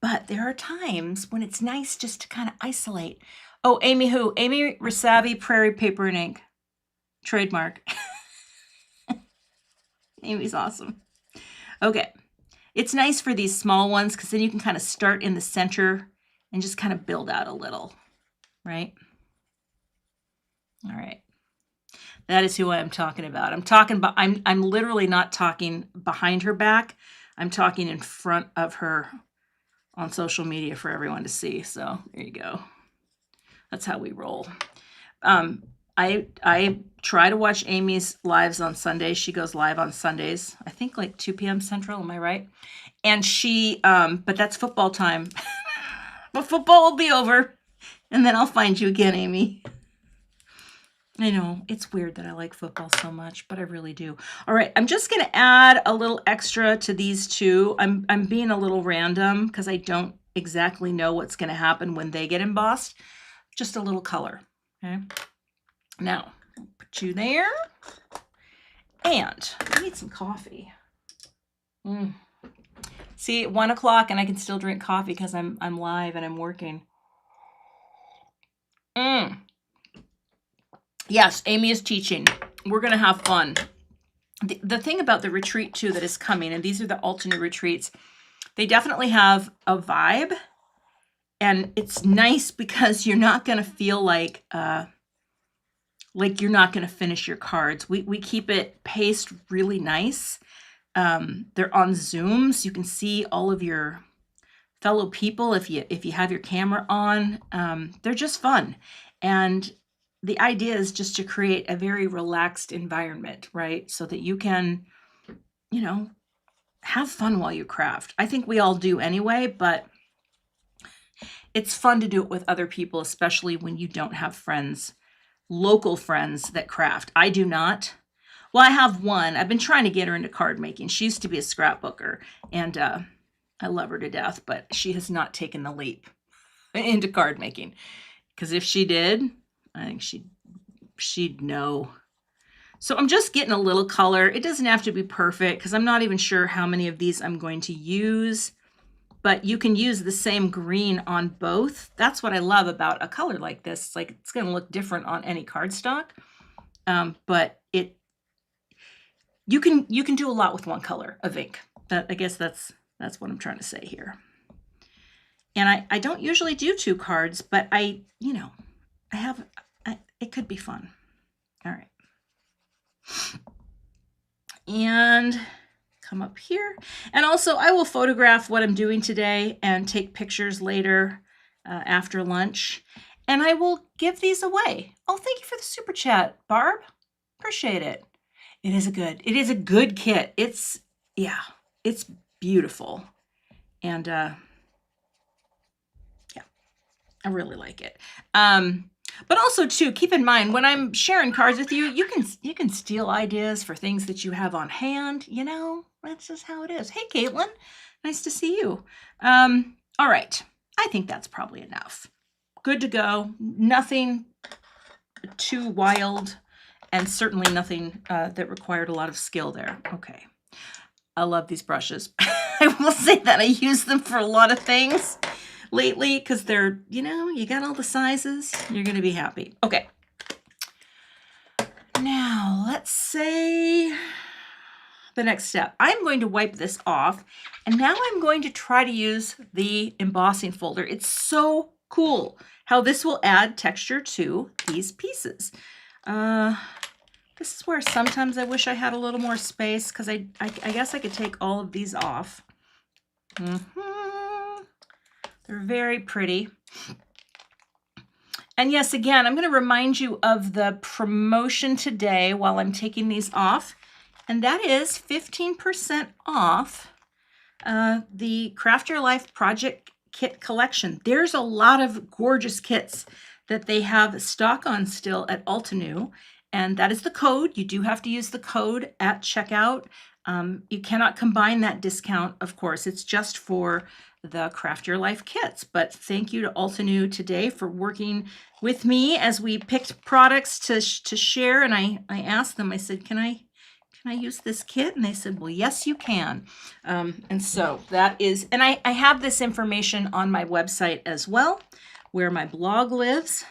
but there are times when it's nice just to kind of isolate. Oh, Amy who? Amy Rasavi, Prairie Paper and Ink. Trademark. Amy's awesome. Okay. It's nice for these small ones because then you can kind of start in the center and just kind of build out a little, right? All right. That is who I'm talking about. I'm literally not talking behind her back. I'm talking in front of her on social media for everyone to see. So there you go. That's how we roll. I try to watch Amy's lives on Sundays. She goes live on Sundays, I think like 2 p.m. Central. Am I right? And she, but that's football time. But football will be over. And then I'll find you again, Amy. I know, it's weird that I like football so much, but I really do. All right, I'm just going to add a little extra to these 2. I'm being a little random because I don't exactly know what's going to happen when they get embossed. Just a little color, okay? Now, I'll put you there. And I need some coffee. See, 1 o'clock and I can still drink coffee because I'm live and I'm working. Yes, Amy is teaching. We're going to have fun. The thing about the retreat, too, that is coming, and these are the alternate retreats, they definitely have a vibe. And it's nice because you're not going to feel like you're not going to finish your cards. We keep it paced really nice. They're on Zoom, so you can see all of your fellow people if you have your camera on. They're just fun. And the idea is just to create a very relaxed environment, right? So that you can, you know, have fun while you craft. I think we all do anyway, but it's fun to do it with other people, especially when you don't have friends, local friends that craft. I do not. Well, I have one. I've been trying to get her into card making. She used to be a scrapbooker, and I love her to death, but she has not taken the leap into card making. Because if she did, I think she'd know. So I'm just getting a little color. It doesn't have to be perfect because I'm not even sure how many of these I'm going to use, but you can use the same green on both. That's what I love about a color like this. It's like it's going to look different on any cardstock, but you can do a lot with one color of ink. I guess that's what I'm trying to say here. And I don't usually do 2 cards, but it could be fun. All right. And come up here. And also I will photograph what I'm doing today and take pictures later after lunch. And I will give these away. Oh, thank you for the super chat, Barb. Appreciate it. It is a good kit. It's beautiful. And yeah, I really like it. But also too, keep in mind when I'm sharing cards with you, you can steal ideas for things that you have on hand. You know, that's just how it is. Hey, Caitlin, nice to see you. All right, I think that's probably enough. Good to go. Nothing too wild, and certainly nothing that required a lot of skill there. Okay, I love these brushes. I will say that I use them for a lot of things lately because they're, you got all the sizes, you're going to be happy. Okay. Now, let's say the next step. I'm going to wipe this off, and now I'm going to try to use the embossing folder. It's so cool how this will add texture to these pieces. This is where sometimes I wish I had a little more space because I guess I could take all of these off. They're very pretty. And yes, again, I'm going to remind you of the promotion today while I'm taking these off. And that is 15% off the Craft Your Life Project Kit Collection. There's a lot of gorgeous kits that they have stock on still at Altenew. And that is the code. You do have to use the code at checkout. You cannot combine that discount, of course. It's just for the Craft Your Life kits. But thank you to Altenew today for working with me as we picked products to share. And I asked them, I said, can I use this kit? And they said, well, yes, you can. And so that is, and I have this information on my website as well, where my blog lives.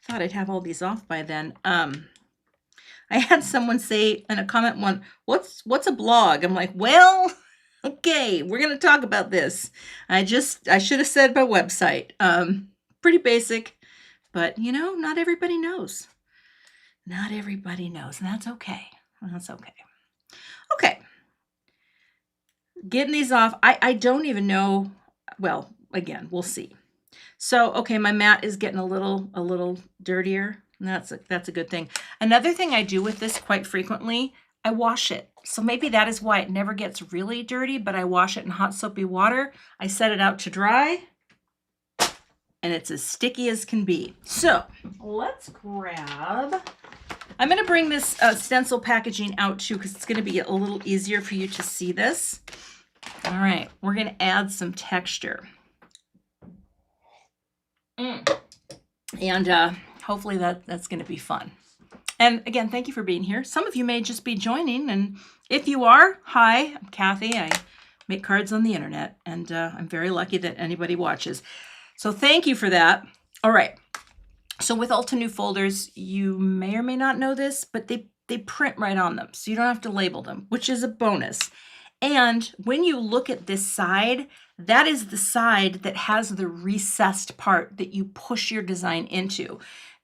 I thought I'd have all these off by then. I had someone say in a comment one, what's a blog? I'm like, well, okay, we're going to talk about this. I should have said my website. Pretty basic, but not everybody knows. Not everybody knows, and that's okay. That's okay. Okay. Getting these off. I don't even know. Well, again, we'll see. So, okay, my mat is getting a little dirtier. And that's a good thing. Another thing I do with this quite frequently, I wash it. So maybe that is why it never gets really dirty, but I wash it in hot soapy water. I set it out to dry, and it's as sticky as can be. So let's grab, I'm going to bring this stencil packaging out too because it's going to be a little easier for you to see this. All right, we're going to add some texture. And hopefully that's going to be fun. And again, thank you for being here. Some of you may just be joining, and if you are, hi, I'm Cathy. I make cards on the internet, and I'm very lucky that anybody watches. So thank you for that. All right. So with Altenew folders, you may or may not know this, but they print right on them, so you don't have to label them, which is a bonus. And when you look at this side, that is the side that has the recessed part that you push your design into.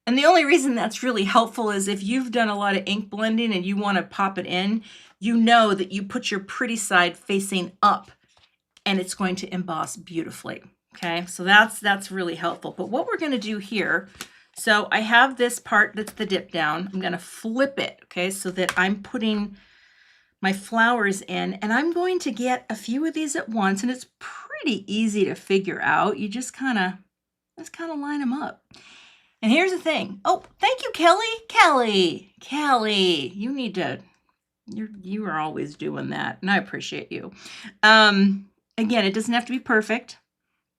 And the only reason that's really helpful is if you've done a lot of ink blending and you want to pop it in, you know that you put your pretty side facing up and it's going to emboss beautifully. Okay, so that's really helpful. But what we're going to do here, so I have this part that's the dip down. I'm going to flip it, okay, so that I'm putting my flowers in, and I'm going to get a few of these at once, and it's pretty easy to figure out. You just kind of line them up. And here's the thing. Oh, thank you, Kelly. Kelly, you need to, you are always doing that, and I appreciate you. Again, it doesn't have to be perfect,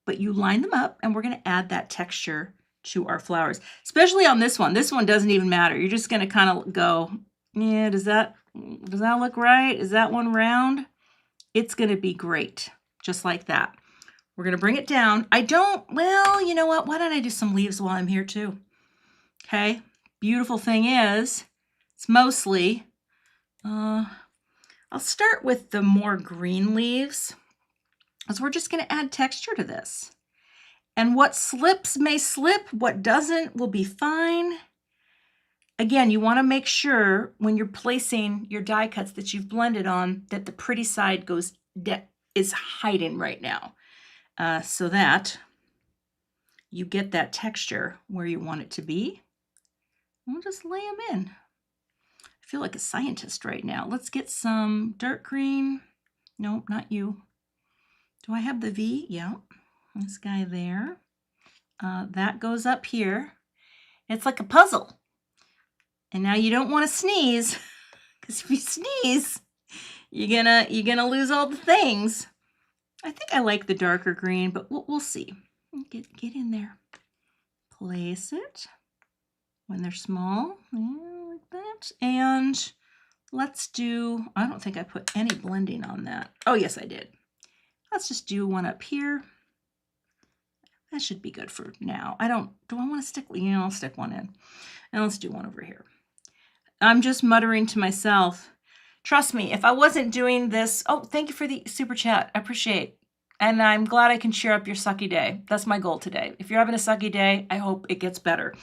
but you line them up, and we're going to add that texture to our flowers, especially on this one. This one doesn't even matter. You're just going to kind of go, yeah, does that look right? Is that one round? It's going to be great, just like that. We're going to bring it down. Well, you know what? Why don't I do some leaves while I'm here too? Okay. Beautiful thing is, it's mostly, I'll start with the more green leaves, because we're just going to add texture to this. And what slips may slip, what doesn't will be fine. again, you want to make sure when you're placing your die cuts that you've blended on that the pretty side is hiding right now, so that you get that texture where you want it to be. We'll just lay them in. I feel like a scientist right now. Let's get some dark green. Nope, not you. Do I have the V? Yeah, this guy there. That goes up here. It's like a puzzle. And now you don't want to sneeze, because if you sneeze, you're gonna lose all the things. I think I like the darker green, but we'll see. Get in there. Place it when they're small, yeah, like that. And let's do, I don't think I put any blending on that. Oh, yes, I did. Let's just do one up here. That should be good for now. Do I want to stick, yeah, I'll stick one in. And let's do one over here. I'm just muttering to myself. Trust me, if I wasn't doing this, oh, thank you for the super chat. I appreciate. And I'm glad I can cheer up your sucky day. That's my goal today. If you're having a sucky day, I hope it gets better.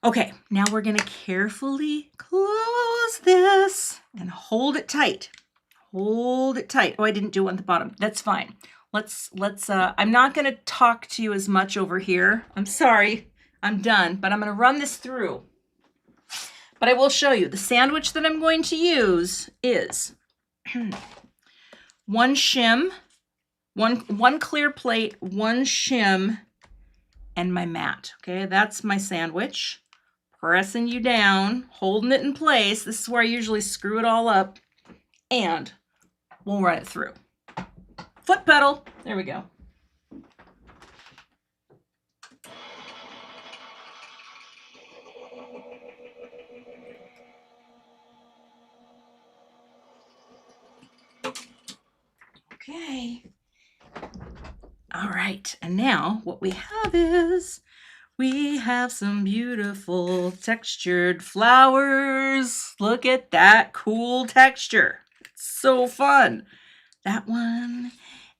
Okay, now we're gonna carefully close this and hold it tight. Hold it tight. Oh, I didn't do one at the bottom. That's fine. Let's I'm not gonna talk to you as much over here. I'm sorry, I'm done, but I'm gonna run this through. But I will show you. The sandwich that I'm going to use is one shim, one clear plate, one shim, and my mat. Okay, that's my sandwich. Pressing you down, holding it in place. This is where I usually screw it all up. And we'll run it through. Foot pedal. There we go. Okay. All right. And now what we have is we have some beautiful textured flowers. Look at that cool texture. It's so fun. That one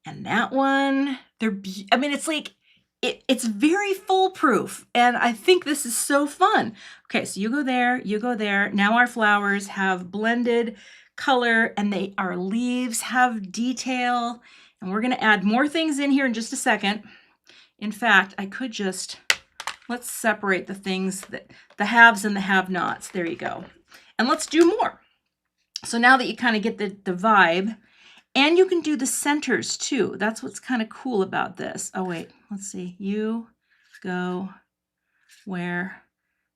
and that one. I mean, it's like, it's very foolproof. And I think this is so fun. Okay, so you go there, you go there. Now our flowers have blended color and our leaves have detail. And we're gonna add more things in here in just a second. In fact, I could just, let's separate the things, the haves and the have-nots. There you go. And let's do more. So now that you kind of get the vibe, and you can do the centers too. That's what's kind of cool about this. Oh wait, let's see. You go where,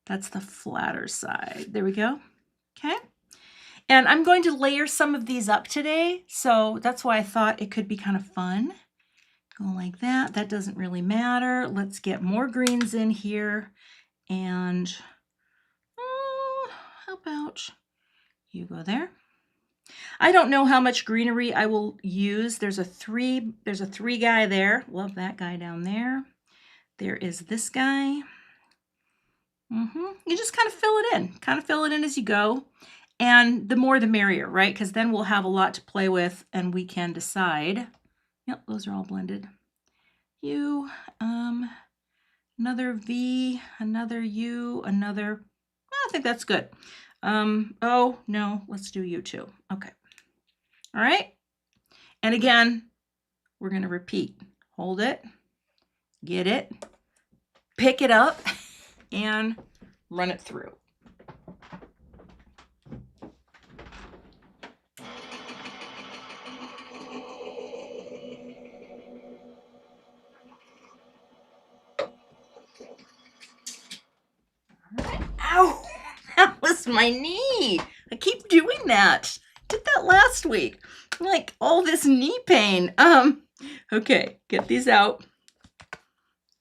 that's the flatter side. There we go. Okay. And I'm going to layer some of these up today. So that's why I thought it could be kind of fun. Go like that. That doesn't really matter. Let's get more greens in here. And how about you go there? I don't know how much greenery I will use. There's a three guy there. Love that guy down there. There is this guy. You just kind of fill it in as you go. And the more the merrier, right? Because then we'll have a lot to play with and we can decide. Yep, those are all blended. U, another V, another U, another, I think that's good. Oh, no, let's do you too. Okay. All right. And again, we're going to repeat. Hold it, get it, pick it up, and run it through. Ow, that was my knee. I keep doing that. I did that last week. Like all this knee pain. Okay, get these out.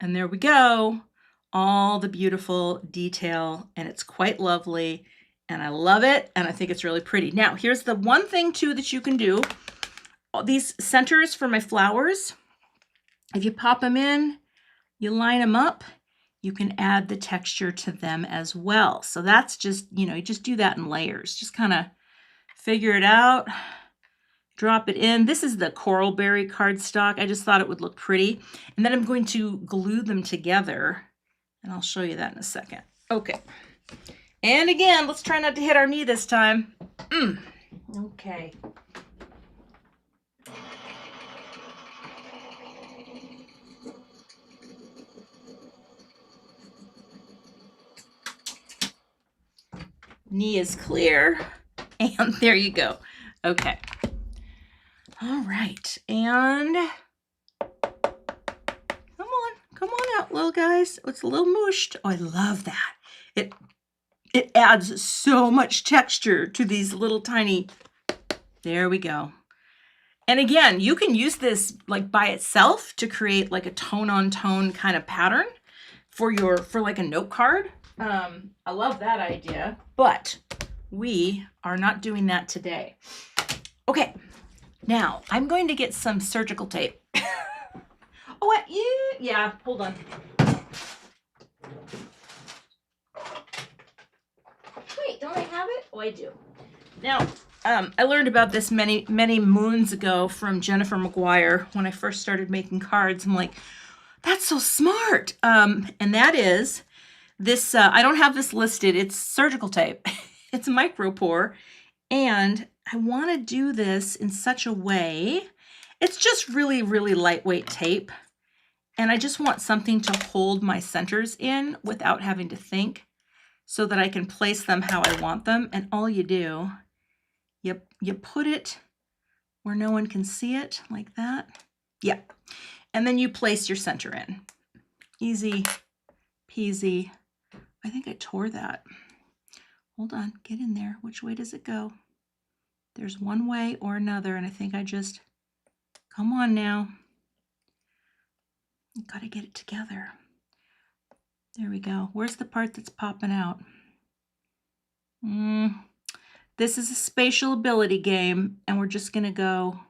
And there we go. All the beautiful detail, and it's quite lovely. And I love it, and I think it's really pretty. Now, here's the one thing too that you can do. These centers for my flowers, if you pop them in, you line them up, you can add the texture to them as well. So that's just, you just do that in layers. Just kind of figure it out, drop it in. This is the coral berry cardstock. I just thought it would look pretty. And then I'm going to glue them together, and I'll show you that in a second. Okay. And again, let's try not to hit our knee this time. Okay. Knee is clear. And there you go. Okay. All right. And come on out, little guys. It's a little mooshed. Oh, I love that. It adds so much texture to these little tiny. There we go. And again, you can use this like by itself to create like a tone on tone kind of pattern for like a note card. I love that idea, but we are not doing that today. Okay, now I'm going to get some surgical tape. Oh, yeah, hold on. Wait, don't I have it? Oh, I do. Now, I learned about this many moons ago from Jennifer McGuire when I first started making cards. I'm like, that's so smart. And that is this, I don't have this listed. It's surgical tape. It's micropore. And I want to do this in such a way. It's just really, really lightweight tape. And I just want something to hold my centers in without having to think so that I can place them how I want them. And all you do, you put it where no one can see it, like that. Yeah. And then you place your center in. Easy peasy. I think I tore that. Hold on, get in there. Which way does it go? There's one way or another, and I think I just, come on now. You've got to get it together. There we go. Where's the part that's popping out? This is a spatial ability game, and we're just going to go,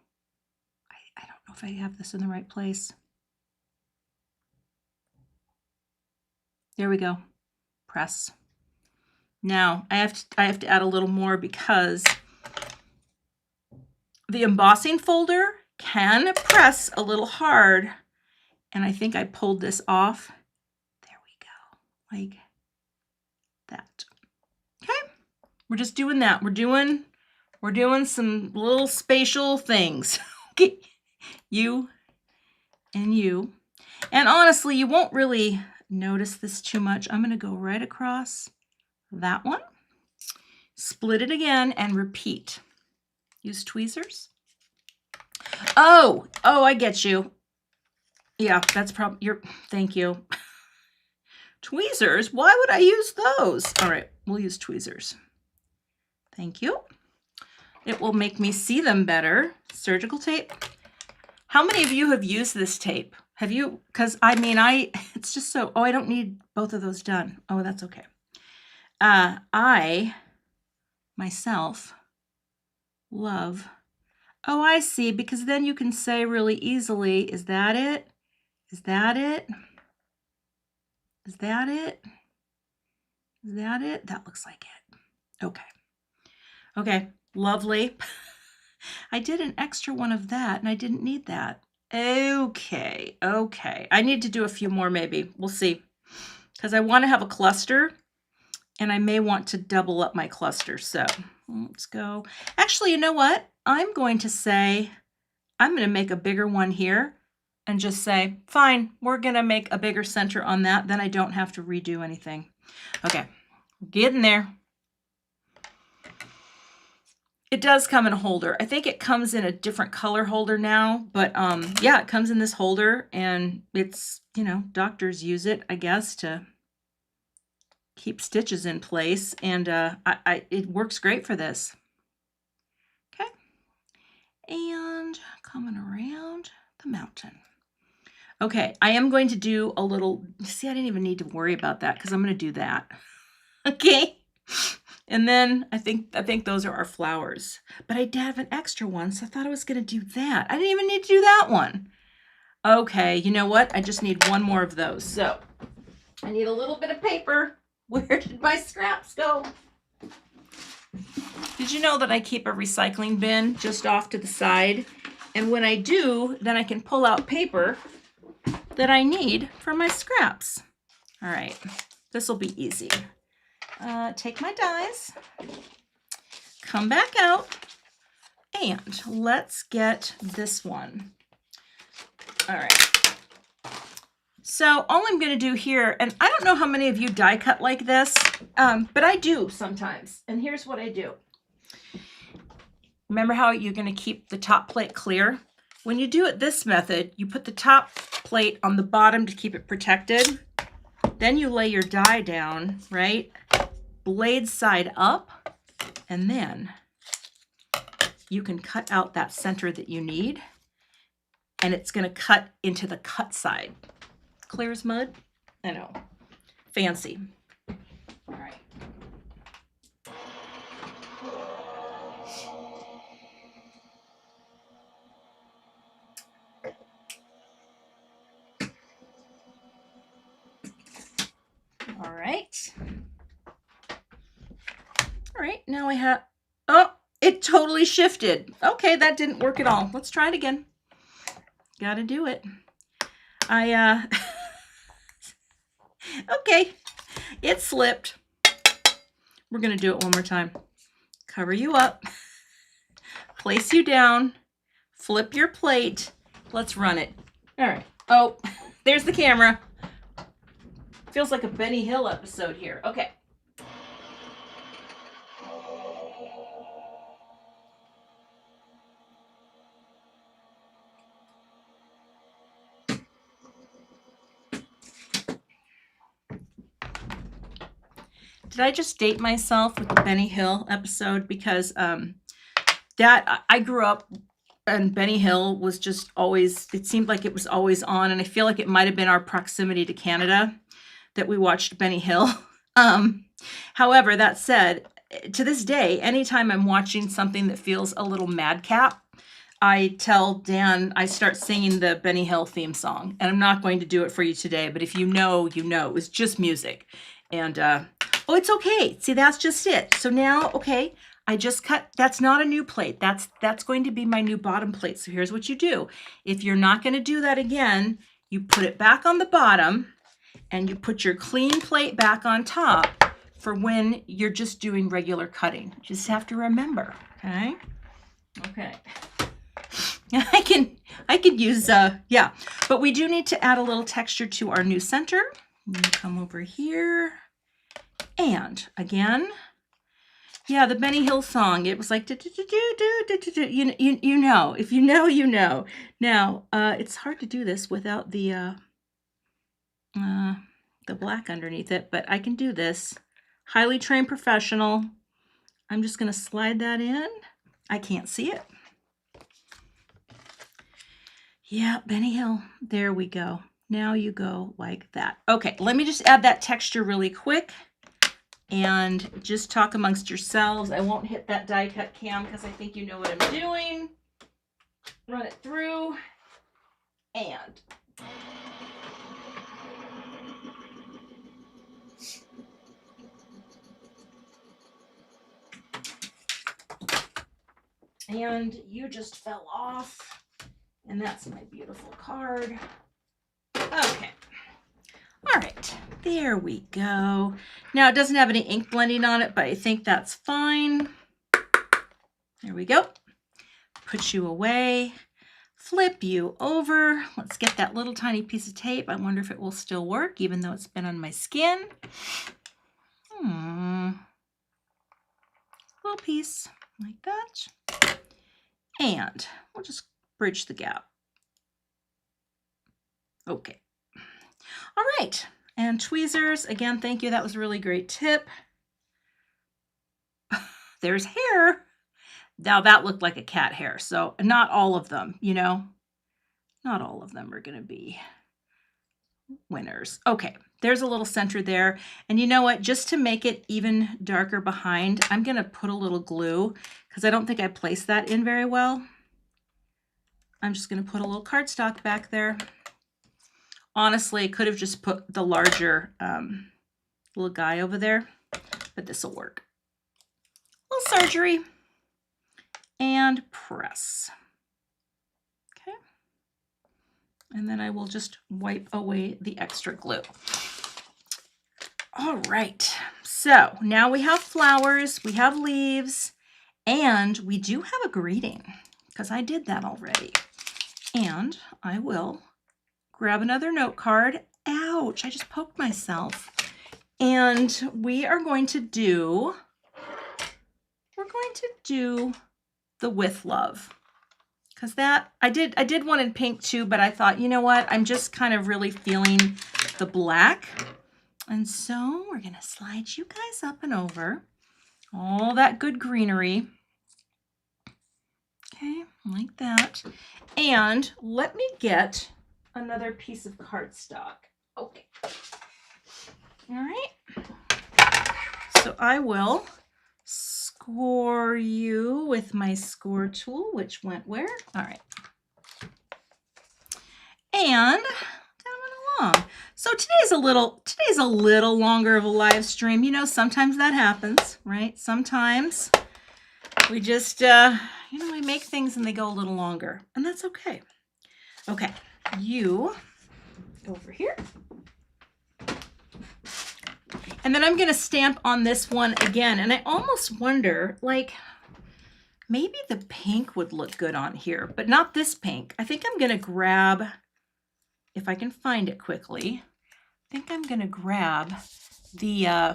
I don't know if I have this in the right place. There we go. Press. Now, I have to add a little more because the embossing folder can press a little hard, and I think I pulled this off. There we go, like that. Okay, we're just doing that. We're doing some little spatial things. Okay, you and you. And honestly, you won't really notice this too much. I'm going to go right across that one, split it again, and repeat. Use tweezers. Oh, I get you. Yeah, that's probably thank you. Tweezers? Why would I use those? All right, we'll use tweezers. Thank you. It will make me see them better. Surgical tape. How many of you have used this tape? Have you? Because I mean, it's just so, I don't need both of those done. Oh, that's okay. I myself love, oh, I see, because then you can say really easily, is that it? Is that it? Is that it? Is that it? That looks like it. Okay. Okay, lovely. I did an extra one of that and I didn't need that. Okay. I need to do a few more maybe. We'll see. Because I want to have a cluster and I may want to double up my cluster. So let's go. Actually, you know what? I'm going to make a bigger one here and just say, fine, we're going to make a bigger center on that. Then I don't have to redo anything. Okay, getting there. It does come in a holder. I think it comes in a different color holder now, but yeah, it comes in this holder and it's, doctors use it, I guess, to keep stitches in place, and it works great for this. Okay, and coming around the mountain. Okay, I am going to do a little, see, I didn't even need to worry about that because I'm going to do that. Okay, and then I think those are our flowers, but I did have an extra one, so I thought I was going to do that. I didn't even need to do that one. Okay, you know what? I just need one more of those, so I need a little bit of paper. Where did my scraps go? Did you know that I keep a recycling bin just off to the side? And when I do, then I can pull out paper that I need for my scraps. All right, this will be easy. take my dies, come back out, and let's get this one. All right. So all I'm going to do here, and I don't know how many of you die cut like this, but I do sometimes. And here's what I do. Remember how you're going to keep the top plate clear? When you do it this method, you put the top plate on the bottom to keep it protected. Then you lay your die down, right? Blade side up, and then you can cut out that center that you need, and it's going to cut into the cut side. Clear as mud? I know. Fancy. All right. All right. All right, now I have, oh, it totally shifted. Okay, that didn't work at all. Let's try it again. Gotta do it. Okay, it slipped. We're gonna do it one more time. Cover you up, place you down, flip your plate. Let's run it. All right. Oh, there's the camera. Feels like a Benny Hill episode here. Okay. Did I just date myself with the Benny Hill episode? Because that I grew up and Benny Hill was just always, it seemed like it was always on. And I feel like it might have been our proximity to Canada that we watched Benny Hill. However, that said, to this day, anytime I'm watching something that feels a little madcap, I tell Dan, I start singing the Benny Hill theme song. And I'm not going to do it for you today, but if you know, you know. It was just music. And, oh, it's okay. See, that's just it. So now, okay, I just cut, that's not a new plate. That's going to be my new bottom plate. So here's what you do. If you're not going to do that again, you put it back on the bottom and you put your clean plate back on top for when you're just doing regular cutting. Just have to remember, okay? Okay. I can use, yeah, but we do need to add a little texture to our new center. Come over here. And again, yeah, the Benny Hill song, it was like, you know, if you know, you know. Now, it's hard to do this without the black underneath it, but I can do this. Highly trained professional. I'm just going to slide that in. I can't see it. Yeah, Benny Hill. There we go. Now you go like that. Okay, let me just add that texture really quick and just talk amongst yourselves. I won't hit that die cut cam because I think you know what I'm doing. Run it through and you just fell off, and that's my beautiful card. Okay. All right, there we go. Now it doesn't have any ink blending on it, but I think that's fine. There we go. Put you away, flip you over. Let's get that little tiny piece of tape. I wonder if it will still work, even though it's been on my skin. Little piece like that. And we'll just bridge the gap. Okay. All right, and tweezers, again, thank you. That was a really great tip. There's hair. Now that looked like a cat hair, so not all of them, you know, not all of them are going to be winners. Okay, there's a little center there. And you know what, just to make it even darker behind, I'm going to put a little glue because I don't think I placed that in very well. I'm just going to put a little cardstock back there. Honestly, I could have just put the larger little guy over there, but this will work. Little surgery and press. Okay. And then I will just wipe away the extra glue. All right. So now we have flowers, we have leaves, and we do have a greeting because I did that already. And I will grab another note card. Ouch, I just poked myself. And we are going to do, the with love. Because that, I did one in pink too, but I thought, you know what? I'm just kind of really feeling the black. And so we're gonna slide you guys up and over. All that good greenery. Okay, like that. And let me get another piece of cardstock. Okay. All right. So I will score you with my score tool, which went where? All right. And down and along. So today's a little longer of a live stream. You know, sometimes that happens, right? Sometimes we just, we make things and they go a little longer, and that's okay. Okay, you over here. And then I'm going to stamp on this one again. And I almost wonder, like, maybe the pink would look good on here, but not this pink. I think I'm going to grab, if I can find it quickly, I think I'm going to grab the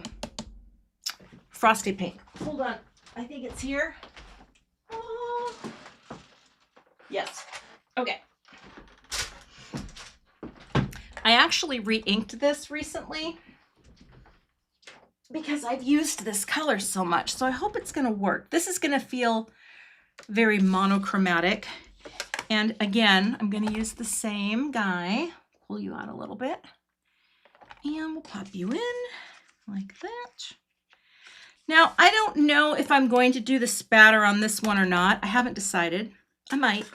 frosty pink. Hold on. I think it's here. Oh. Yes. Okay. I actually re-inked this recently because I've used this color so much. So I hope it's going to work. This is going to feel very monochromatic. And again, I'm going to use the same guy. Pull you out a little bit. And we'll pop you in like that. Now, I don't know if I'm going to do the spatter on this one or not. I haven't decided. I might.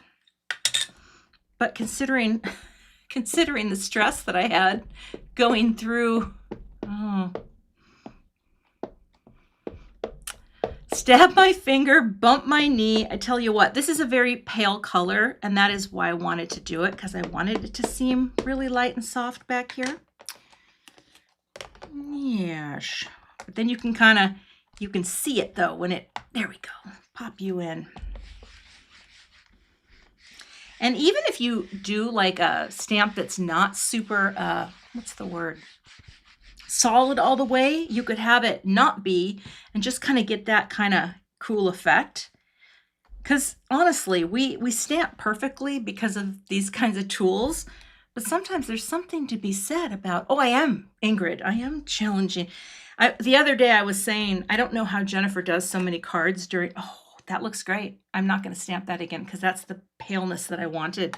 But considering the stress that I had going through, stab my finger, bump my knee. I tell you what, this is a very pale color, and that is why I wanted to do it, because I wanted it to seem really light and soft back here. Yes. But then you can see it though when it, there we go, pop you in. And even if you do like a stamp that's not super, what's the word? Solid all the way, you could have it not be and just kind of get that kind of cool effect. Because honestly, we stamp perfectly because of these kinds of tools, but sometimes there's something to be said about, oh, I am, Ingrid, I am challenging. The other day I was saying, I don't know how Jennifer does so many cards during, oh, that looks great. I'm not going to stamp that again because that's the paleness that I wanted.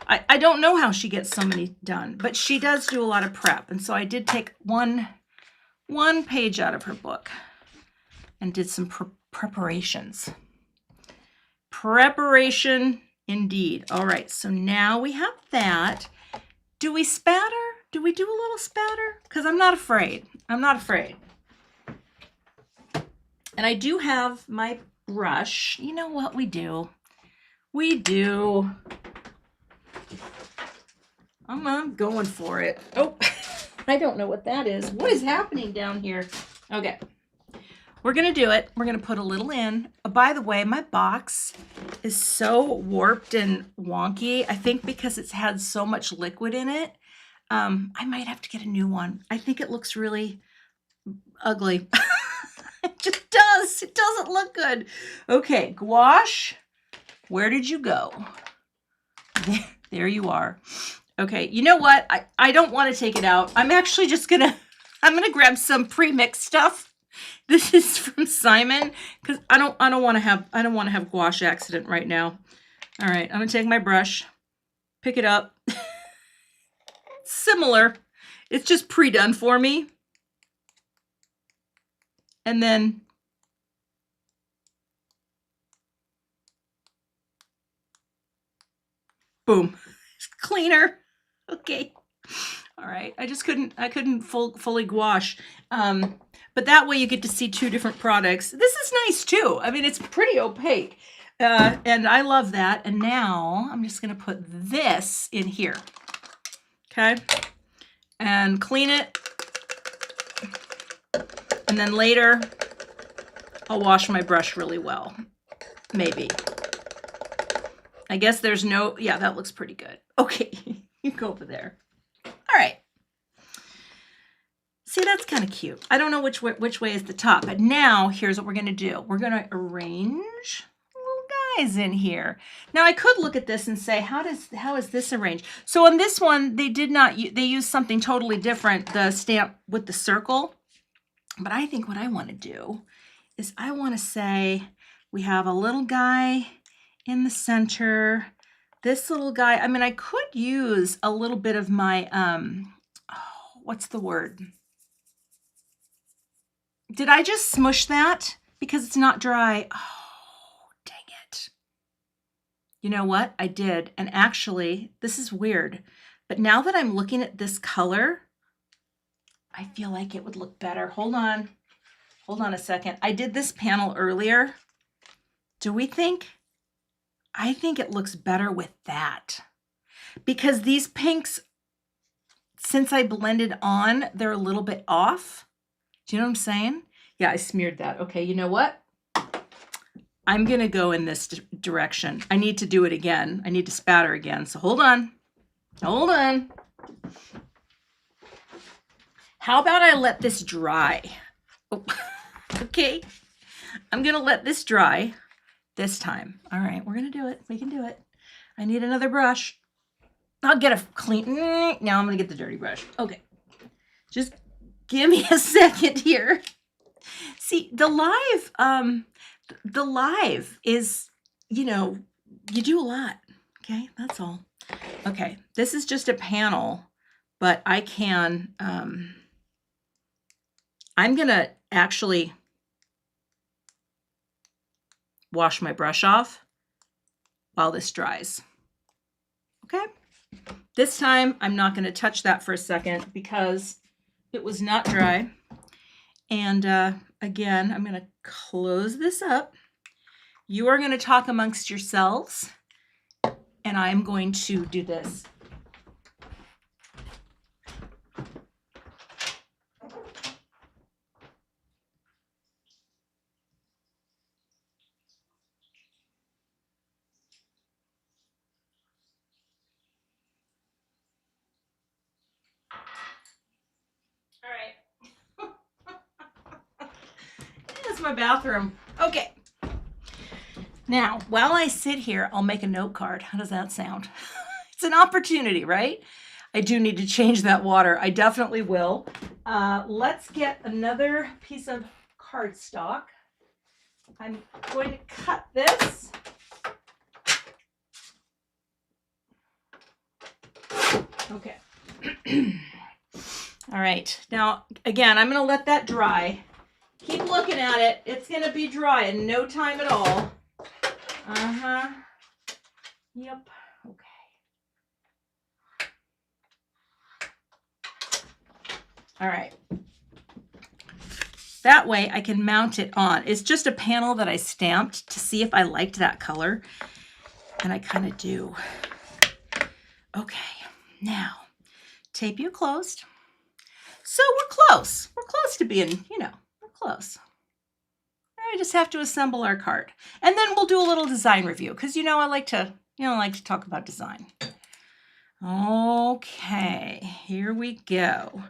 I don't know how she gets so many done, but she does do a lot of prep. And so I did take one page out of her book and did some preparations. Preparation indeed. All right, so now we have that. Do we spatter? Do we do a little spatter? Because I'm not afraid. I'm not afraid. And I do have my brush. You know what we do? We do. I'm going for it. Oh, I don't know what that is. What is happening down here? Okay. We're going to do it. We're going to put a little in. Oh, by the way, my box is so warped and wonky. I think because it's had so much liquid in it. I might have to get a new one. I think it looks really ugly. It just does. It doesn't look good. Okay, gouache, where did you go? There you are. Okay, you know what? I don't want to take it out. I'm actually just I'm gonna grab some pre-mixed stuff. This is from Simon because I don't want to have gouache accident right now. All right, I'm gonna take my brush, pick it up. Similar. It's just pre-done for me. And then boom, cleaner. Okay. All right. I couldn't fully gouache. But that way you get to see two different products. This is nice too. I mean, it's pretty opaque. And I love that. And now I'm just going to put this in here. Okay. And clean it. And then later, I'll wash my brush really well. Maybe. I guess there's no, yeah, that looks pretty good. Okay, you go over there. All right. See, that's kind of cute. I don't know which way is the top, but now here's what we're going to do. We're going to arrange little guys in here. Now I could look at this and say, how is this arranged? So on this one, they used something totally different, the stamp with the circle. But I think what I want to do is I want to say we have a little guy in the center. This little guy, I mean, I could use a little bit of my, what's the word? Did I just smush that because it's not dry? Oh, dang it. You know what? I did. And actually, this is weird. But now that I'm looking at this color, I feel like it would look better. Hold on. Hold on a second. I did this panel earlier. Do we think? I think it looks better with that. Because these pinks, since I blended on, they're a little bit off. Do you know what I'm saying? Yeah, I smeared that. Okay, you know what? I'm going to go in this direction. I need to do it again. I need to spatter again. So hold on. Hold on. How about I let this dry? Oh, okay. I'm going to let this dry this time. All right, we're going to do it. We can do it. I need another brush. I'll get a clean. Now I'm going to get the dirty brush. Okay. Just give me a second here. See, the live is, you know, you do a lot. Okay, that's all. Okay, this is just a panel, but I can, I'm going to actually wash my brush off while this dries. Okay, this time I'm not going to touch that for a second because it was not dry. And again, I'm going to close this up. You are going to talk amongst yourselves, and I'm going to do this. All right. That's my bathroom. Okay. Now, while I sit here, I'll make a note card. How does that sound? It's an opportunity, right? I do need to change that water. I definitely will. Let's get another piece of cardstock. I'm going to cut this. Okay. All right. Now, again, I'm going to let that dry. Keep looking at it. It's going to be dry in no time at all. Uh-huh. Yep. Okay. All right. That way I can mount it on. It's just a panel that I stamped to see if I liked that color. And I kind of do. Okay. Now, tape you closed. So we're close. We're close to being, you know, we're close. Now we just have to assemble our card. And then we'll do a little design review because, you know, I like to talk about design. Okay, here we go.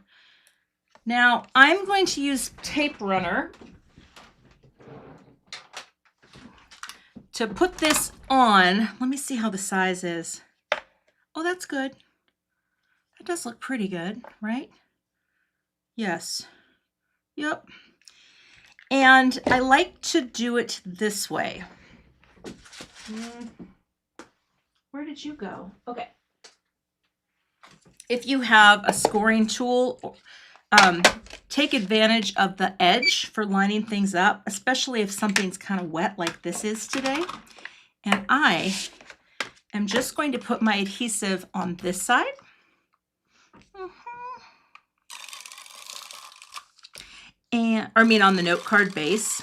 Now I'm going to use tape runner to put this on. Let me see how the size is. Oh, that's good. That does look pretty good, right? Yes. Yep. And I like to do it this way. Where did you go? Okay. If you have a scoring tool, take advantage of the edge for lining things up, especially if something's kind of wet like this is today. And I am just going to put my adhesive on this side. And, or I mean on the note card base.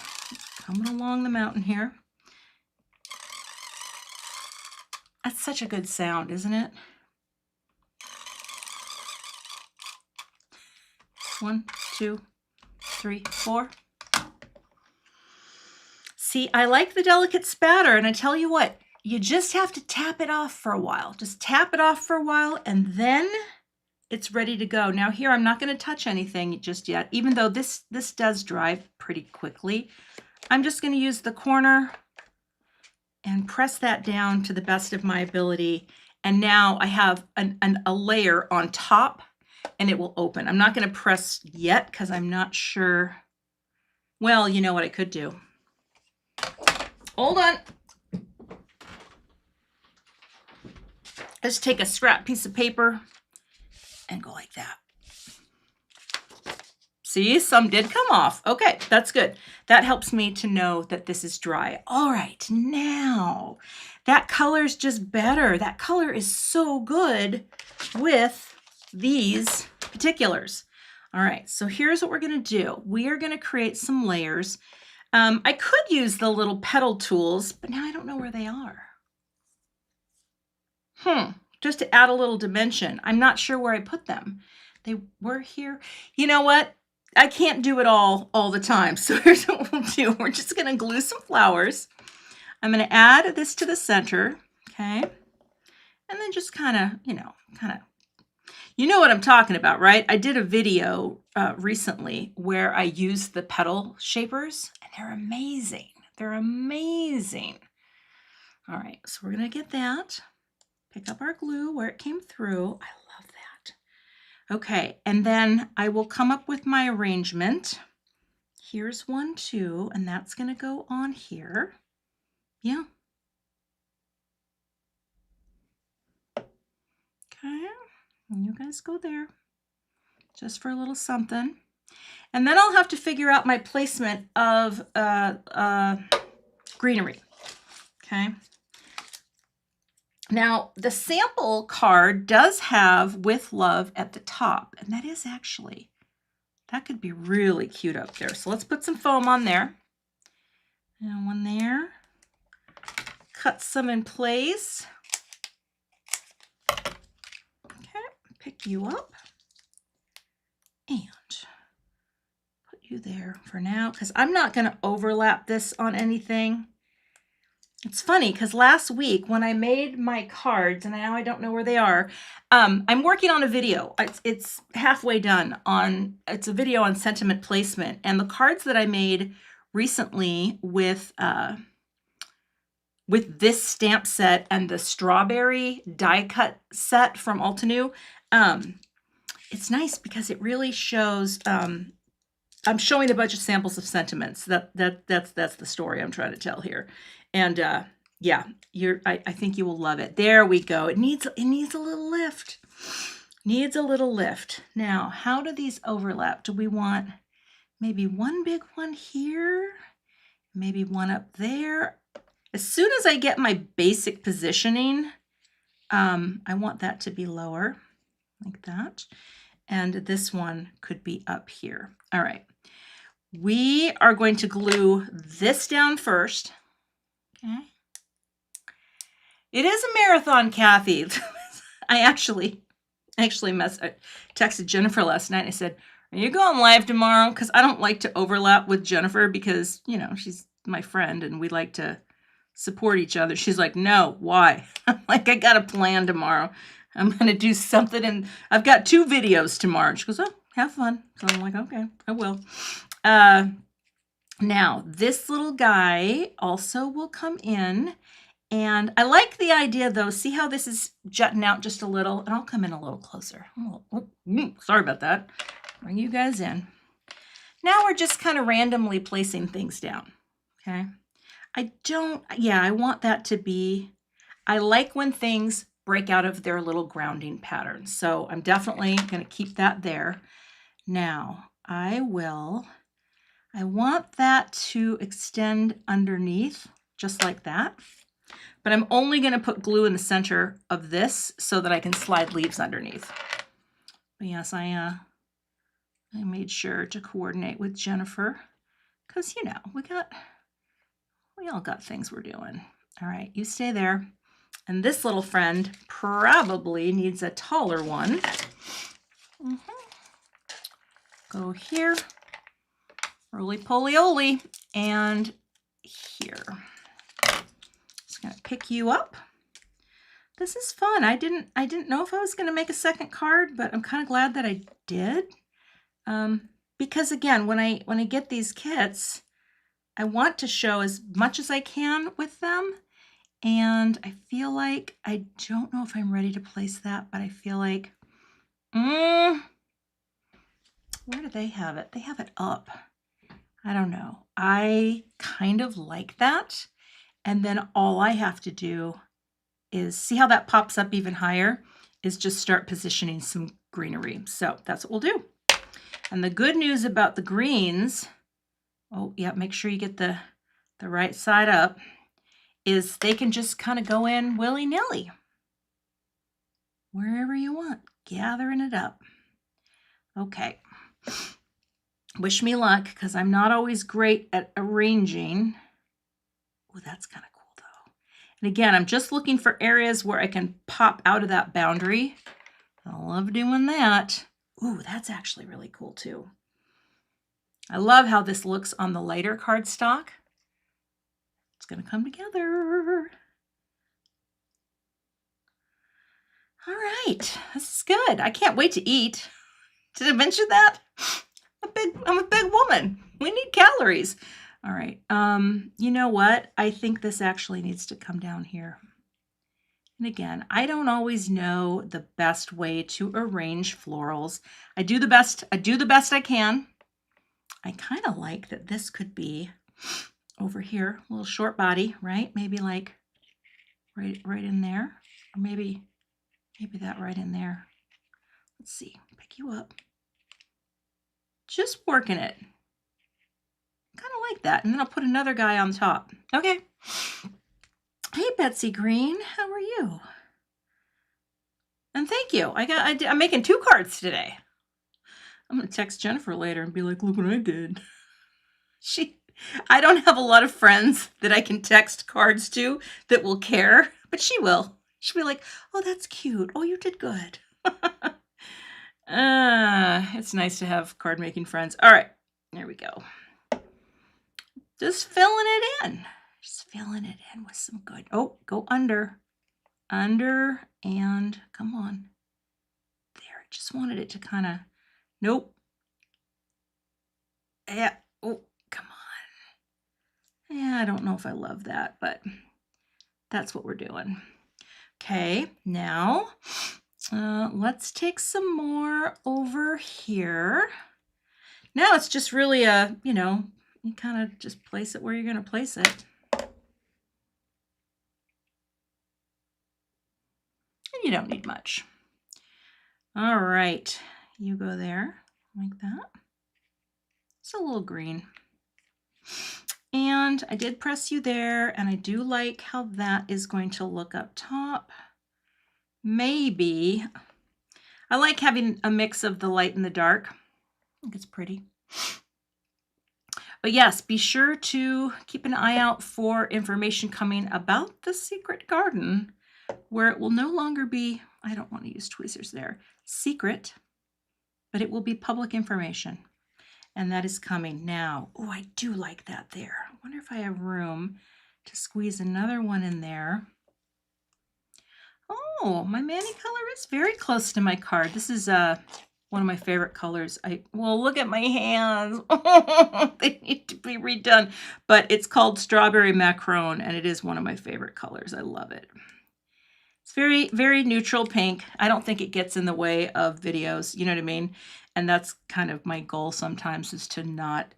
Coming along the mountain here. That's such a good sound, isn't it? 1, 2, 3, 4. See, I like the delicate spatter, and I tell you what, you just have to tap it off for a while. Just tap it off for a while, and then it's ready to go. Now here, I'm not going to touch anything just yet, even though this does dry pretty quickly. I'm just going to use the corner and press that down to the best of my ability. And now I have a layer on top, and it will open. I'm not going to press yet because I'm not sure. Well, you know what I could do. Hold on. Let's take a scrap piece of paper and go like that. See, some did come off. Okay, that's good. That helps me to know that this is dry. All right, now that color is just better. That color is so good with these particulars. All right, so here's what we're gonna do. We are gonna create some layers. I could use the little petal tools, but now I don't know where they are. Just to add a little dimension. I'm not sure where I put them. They were here. You know what? I can't do it all the time. So here's what we'll do. We're just going to glue some flowers. I'm going to add this to the center. Okay. And then just kind of, you know what I'm talking about, right? I did a video recently where I used the petal shapers, and they're amazing. They're amazing. All right. So we're going to get that. Pick up our glue where it came through. I love that. Okay, and then I will come up with my arrangement. Here's 1, 2, and that's going to go on here. Yeah. Okay, and you guys go there just for a little something. And then I'll have to figure out my placement of greenery. Okay. Now, the sample card does have With Love at the top, and that is actually, that could be really cute up there. So let's put some foam on there. And one there. Cut some in place. Okay, pick you up. And put you there for now, because I'm not going to overlap this on anything. It's funny because last week when I made my cards, and now I don't know where they are, I'm working on a video. It's halfway done on, it's a video on sentiment placement. And the cards that I made recently with this stamp set and the strawberry die cut set from Altenew, it's nice because it really shows, I'm showing a bunch of samples of sentiments. That's the story I'm trying to tell here. And yeah, I think you will love it. There we go. It needs a little lift. Needs a little lift. Now, how do these overlap? Do we want maybe one big one here? Maybe one up there? As soon as I get my basic positioning, I want that to be lower, like that. And this one could be up here. All right. We are going to glue this down first. Okay. It is a marathon, Cathy. I actually texted Jennifer last night and I said, are you going live tomorrow? Because I don't like to overlap with Jennifer because, you know, she's my friend and we like to support each other. She's like, no, why? I'm like, I got a plan tomorrow. I'm going to do something and I've got 2 videos tomorrow. And she goes, oh, have fun. So I'm like, okay, I will. Now, this little guy also will come in, and I like the idea, though. See how this is jutting out just a little? And I'll come in a little closer. Sorry about that. Bring you guys in. Now we're just kind of randomly placing things down, okay? I want that to be, I like when things break out of their little grounding pattern. So I'm definitely going to keep that there. Now, I want that to extend underneath, just like that. But I'm only going to put glue in the center of this so that I can slide leaves underneath. But yes, I made sure to coordinate with Jennifer because, you know, we all got things we're doing. All right, you stay there. And this little friend probably needs a taller one. Go here. roly-poly-oly, and here. Just gonna pick you up. This is fun. I didn't know if I was gonna make a second card, but I'm kind of glad that I did. Because again, when I get these kits, I want to show as much as I can with them. And I feel like, I don't know if I'm ready to place that, but I feel like, where do they have it? They have it up. I don't know. I kind of like that. And then all I have to do is, see how that pops up even higher, is just start positioning some greenery. So that's what we'll do. And the good news about the greens, oh yeah, make sure you get the right side up, is they can just kind of go in willy-nilly. Wherever you want, gathering it up. Okay. Wish me luck, because I'm not always great at arranging. Oh, that's kind of cool though. And again, I'm just looking for areas where I can pop out of that boundary. I love doing that. Ooh, that's actually really cool too. I love how this looks on the lighter cardstock. It's going to come together. All right, this is good. I can't wait to eat. Did I mention that? I'm a big woman. We need calories. All right. You know what? I think this actually needs to come down here. And again, I don't always know the best way to arrange florals. I do the best I can. I kind of like that this could be over here, a little short body, right? Maybe like right in there, or maybe that right in there. Let's see, pick you up. Just working it. Kind of like that. And then I'll put another guy on top. Okay. Hey, Betsy Green, how are you? And thank you. I'm making 2 cards today. I'm gonna text Jennifer later and be like, look what I did. I don't have a lot of friends that I can text cards to that will care, but she will. She'll be like, oh, that's cute. Oh, you did good. It's nice to have card making friends. All right, there we go. Just filling it in. Just filling it in with some good. Oh, go under. Under, and come on. There, just wanted it to kind of, nope. Yeah, oh, come on. Yeah, I don't know if I love that, but that's what we're doing. Okay, now let's take some more over here. Now it's just really a, you kind of just place it where you're going to place it. And you don't need much. All right, you go there like that. It's a little green. And I did press you there, and I do like how that is going to look up top. Maybe. I like having a mix of the light and the dark. I think it's pretty. But yes, be sure to keep an eye out for information coming about the secret garden, where it will no longer be, I don't want to use tweezers there, secret, but it will be public information. And that is coming now. Oh, I do like that there. I wonder if I have room to squeeze another one in there. Oh, my Manny color is very close to my card. This is one of my favorite colors. Well, look at my hands. They need to be redone. But it's called Strawberry Macaron, and it is one of my favorite colors. I love it. It's very, very neutral pink. I don't think it gets in the way of videos. You know what I mean? And that's kind of my goal sometimes, is to not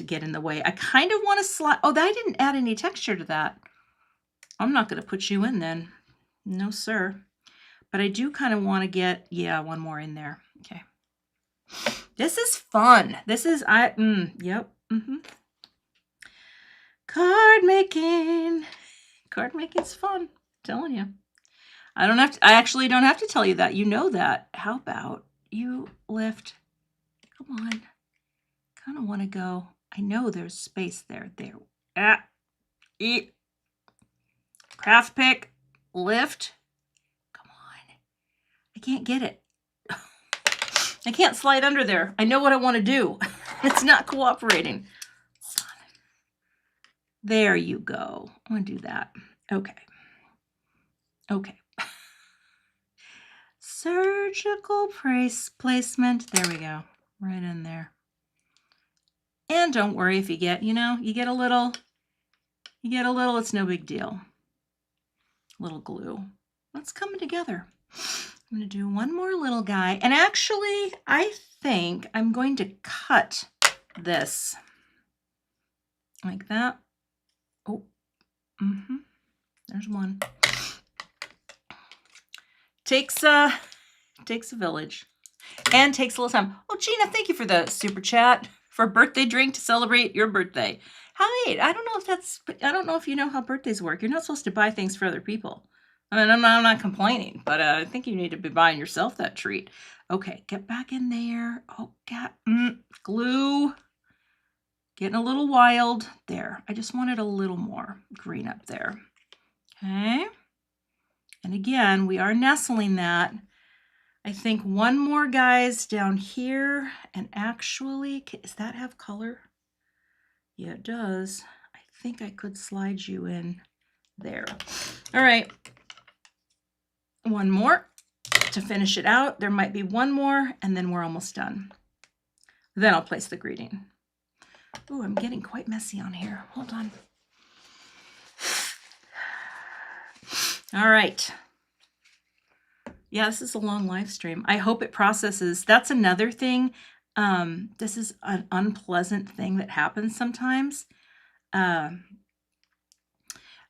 get in the way. I kind of want to slide. Oh, I didn't add any texture to that. I'm not going to put you in then. No, sir. But I do kind of want to get, yeah, one more in there. Okay. This is fun. This is, yep. Card making. Card making's fun. I'm telling you. I actually don't have to tell you that. You know that. How about you lift? Come on. Kind of want to go. I know there's space there. There. Eat. Craft pick. Lift. Come on. I can't get it. I can't slide under there. I know what I want to do. It's not cooperating. There you go. I'm going to do that. Okay. Okay. Surgical placement. There we go. Right in there. And don't worry if you get, you get a little, it's no big deal. Little glue. It's coming together. I'm going to do one more little guy. And actually, I think I'm going to cut this like that. Oh, there's one. Takes a village and takes a little time. Oh, Gina, thank you for the super chat for a birthday drink to celebrate your birthday. Hi, I don't know if you know how birthdays work. You're not supposed to buy things for other people. I mean, I'm not complaining, but I think you need to be buying yourself that treat. Okay, get back in there. Oh, glue. Getting a little wild. There, I just wanted a little more green up there. Okay. And again, we are nestling that. I think one more, guys, down here. And actually, does that have color? Yeah, it does. I think I could slide you in there. All right. One more to finish it out. There might be one more, and then we're almost done. Then I'll place the greeting. Ooh, I'm getting quite messy on here. Hold on. All right. Yeah, this is a long live stream. I hope it processes. That's another thing. This is an unpleasant thing that happens sometimes.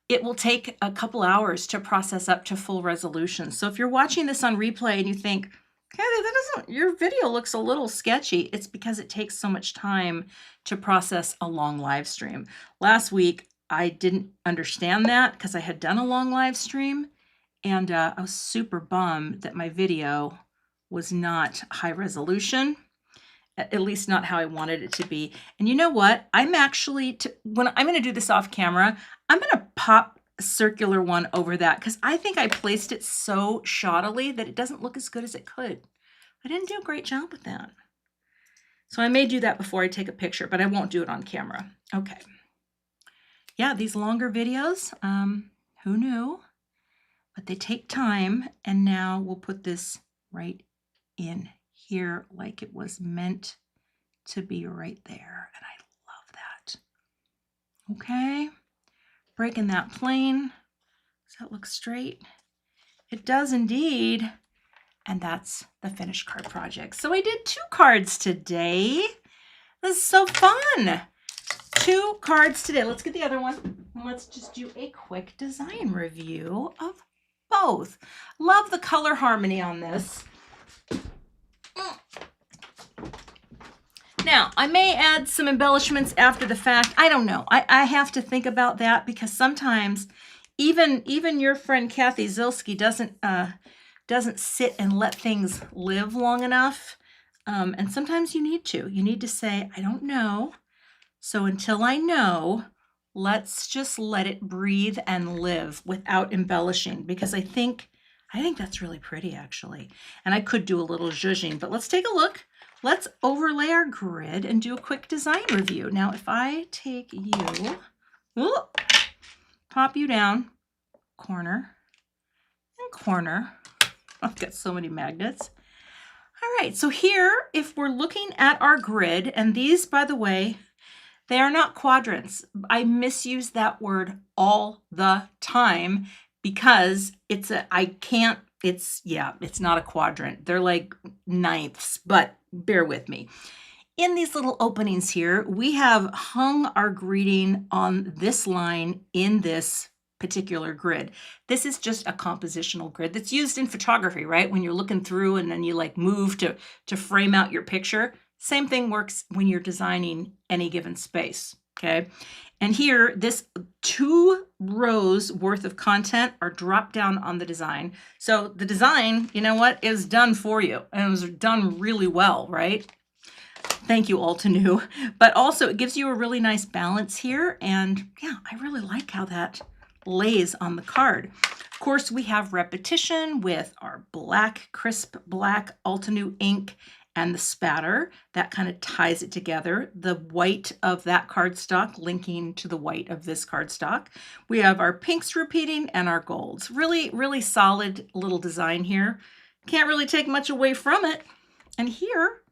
It will take a couple hours to process up to full resolution. So if you're watching this on replay and you think, Cathy, your video looks a little sketchy, it's because it takes so much time to process a long live stream. Last week, I didn't understand that because I had done a long live stream, and I was super bummed that my video was not high resolution, at least not how I wanted it to be. And you know what? I'm actually, when I'm going to do this off camera, I'm going to pop a circular one over that because I think I placed it so shoddily that it doesn't look as good as it could. I didn't do a great job with that. So I may do that before I take a picture, but I won't do it on camera. Okay. Yeah, these longer videos, who knew? But they take time, and now we'll put this right in here like it was meant to be right there, and I love that. Okay, breaking that plane. Does that look straight? It does indeed, and that's the finished card project. So I did 2 cards today. This is so fun. 2 cards today. Let's get the other one, and let's just do a quick design review of both. Love the color harmony on this. Now, I may add some embellishments after the fact. I don't know. I have to think about that because sometimes even your friend Cathy Zilski doesn't sit and let things live long enough. And sometimes you need to. You need to say, I don't know. So until I know, let's just let it breathe and live without embellishing, because I think that's really pretty, actually. And I could do a little zhuzhing, but let's take a look. Let's overlay our grid and do a quick design review. Now, if I take you, pop you down, corner and corner. I've got so many magnets. All right, so here, if we're looking at our grid, and these, by the way, they are not quadrants. I misuse that word all the time because it's not a quadrant. They're like ninths, but bear with me. In these little openings here, we have hung our greeting on this line in this particular grid. This is just a compositional grid that's used in photography, right? When you're looking through and then you like move to frame out your picture. Same thing works when you're designing any given space, okay? And here, this 2 rows worth of content are dropped down on the design. So the design, you know what, is done for you. And it was done really well, right? Thank you, Altenew. But also, it gives you a really nice balance here. And yeah, I really like how that lays on the card. Of course, we have repetition with our black, crisp black Altenew ink and the spatter. That kind of ties it together. The white of that cardstock linking to the white of this cardstock. We have our pinks repeating and our golds. Really, really solid little design here. Can't really take much away from it. And here,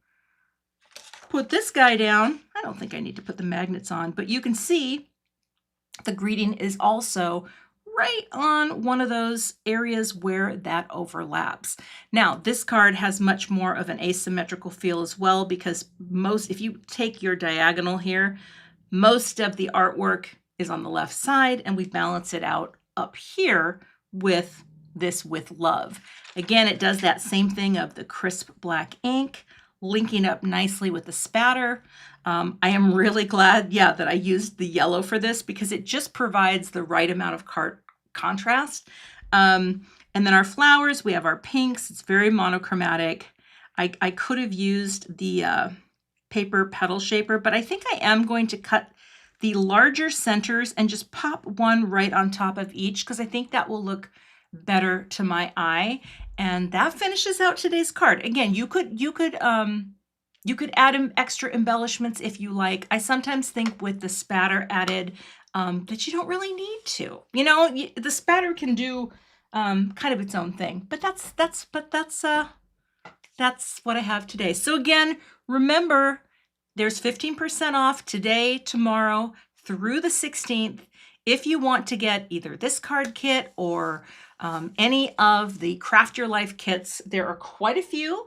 put this guy down. I don't think I need to put the magnets on, but you can see the greeting is also right on one of those areas where that overlaps. Now, this card has much more of an asymmetrical feel as well, because if you take your diagonal here, most of the artwork is on the left side, and we balance it out up here with this with love. Again, it does that same thing of the crisp black ink, linking up nicely with the spatter. I am really glad, that I used the yellow for this, because it just provides the right amount of contrast. And then our flowers, we have our pinks. It's very monochromatic. I could have used the paper petal shaper, but I think I am going to cut the larger centers and just pop one right on top of each, because I think that will look better to my eye. And that finishes out today's card. Again, you could add extra embellishments if you like. I sometimes think with the spatter added that you don't really need to. You know, the spatter can do kind of its own thing. But that's what I have today. So again, remember, there's 15% off today, tomorrow, through the 16th. If you want to get either this card kit or any of the Craft Your Life kits, there are quite a few.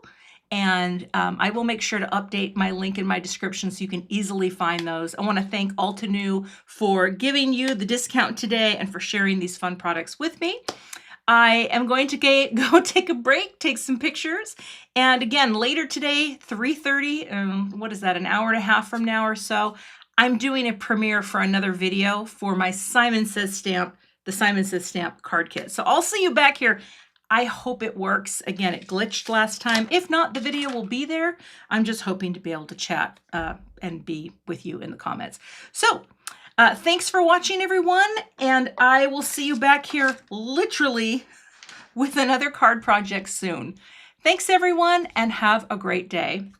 And I will make sure to update my link in my description so you can easily find those. I want to thank Altenew for giving you the discount today and for sharing these fun products with me. I am going to go take a break, take some pictures. And again, later today, 3:30, what is that, an hour and a half from now or so, I'm doing a premiere for another video for my Simon Says Stamp, the Simon Says Stamp card kit. So I'll see you back here. I hope it works. Again, it glitched last time. If not, the video will be there. I'm just hoping to be able to chat and be with you in the comments. So thanks for watching, everyone. And I will see you back here literally with another card project soon. Thanks, everyone, and have a great day.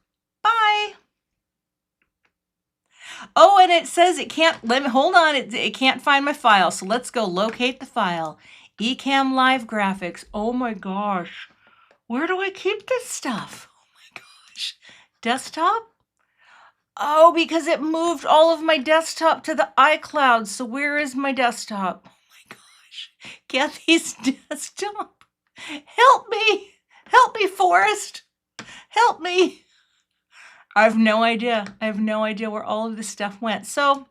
Bye. Oh, and it says it can't, hold on, it can't find my file. So let's go locate the file. Ecamm Live Graphics. Oh my gosh. Where do I keep this stuff? Oh my gosh. Desktop? Oh, because it moved all of my desktop to the iCloud. So where is my desktop? Oh my gosh. Cathy's desktop. Help me. Help me, Forrest. Help me. I have no idea. I have no idea where all of this stuff went. So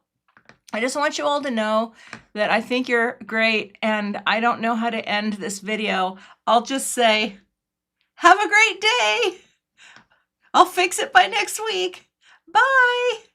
I just want you all to know that I think you're great, and I don't know how to end this video. I'll just say, have a great day. I'll fix it by next week. Bye.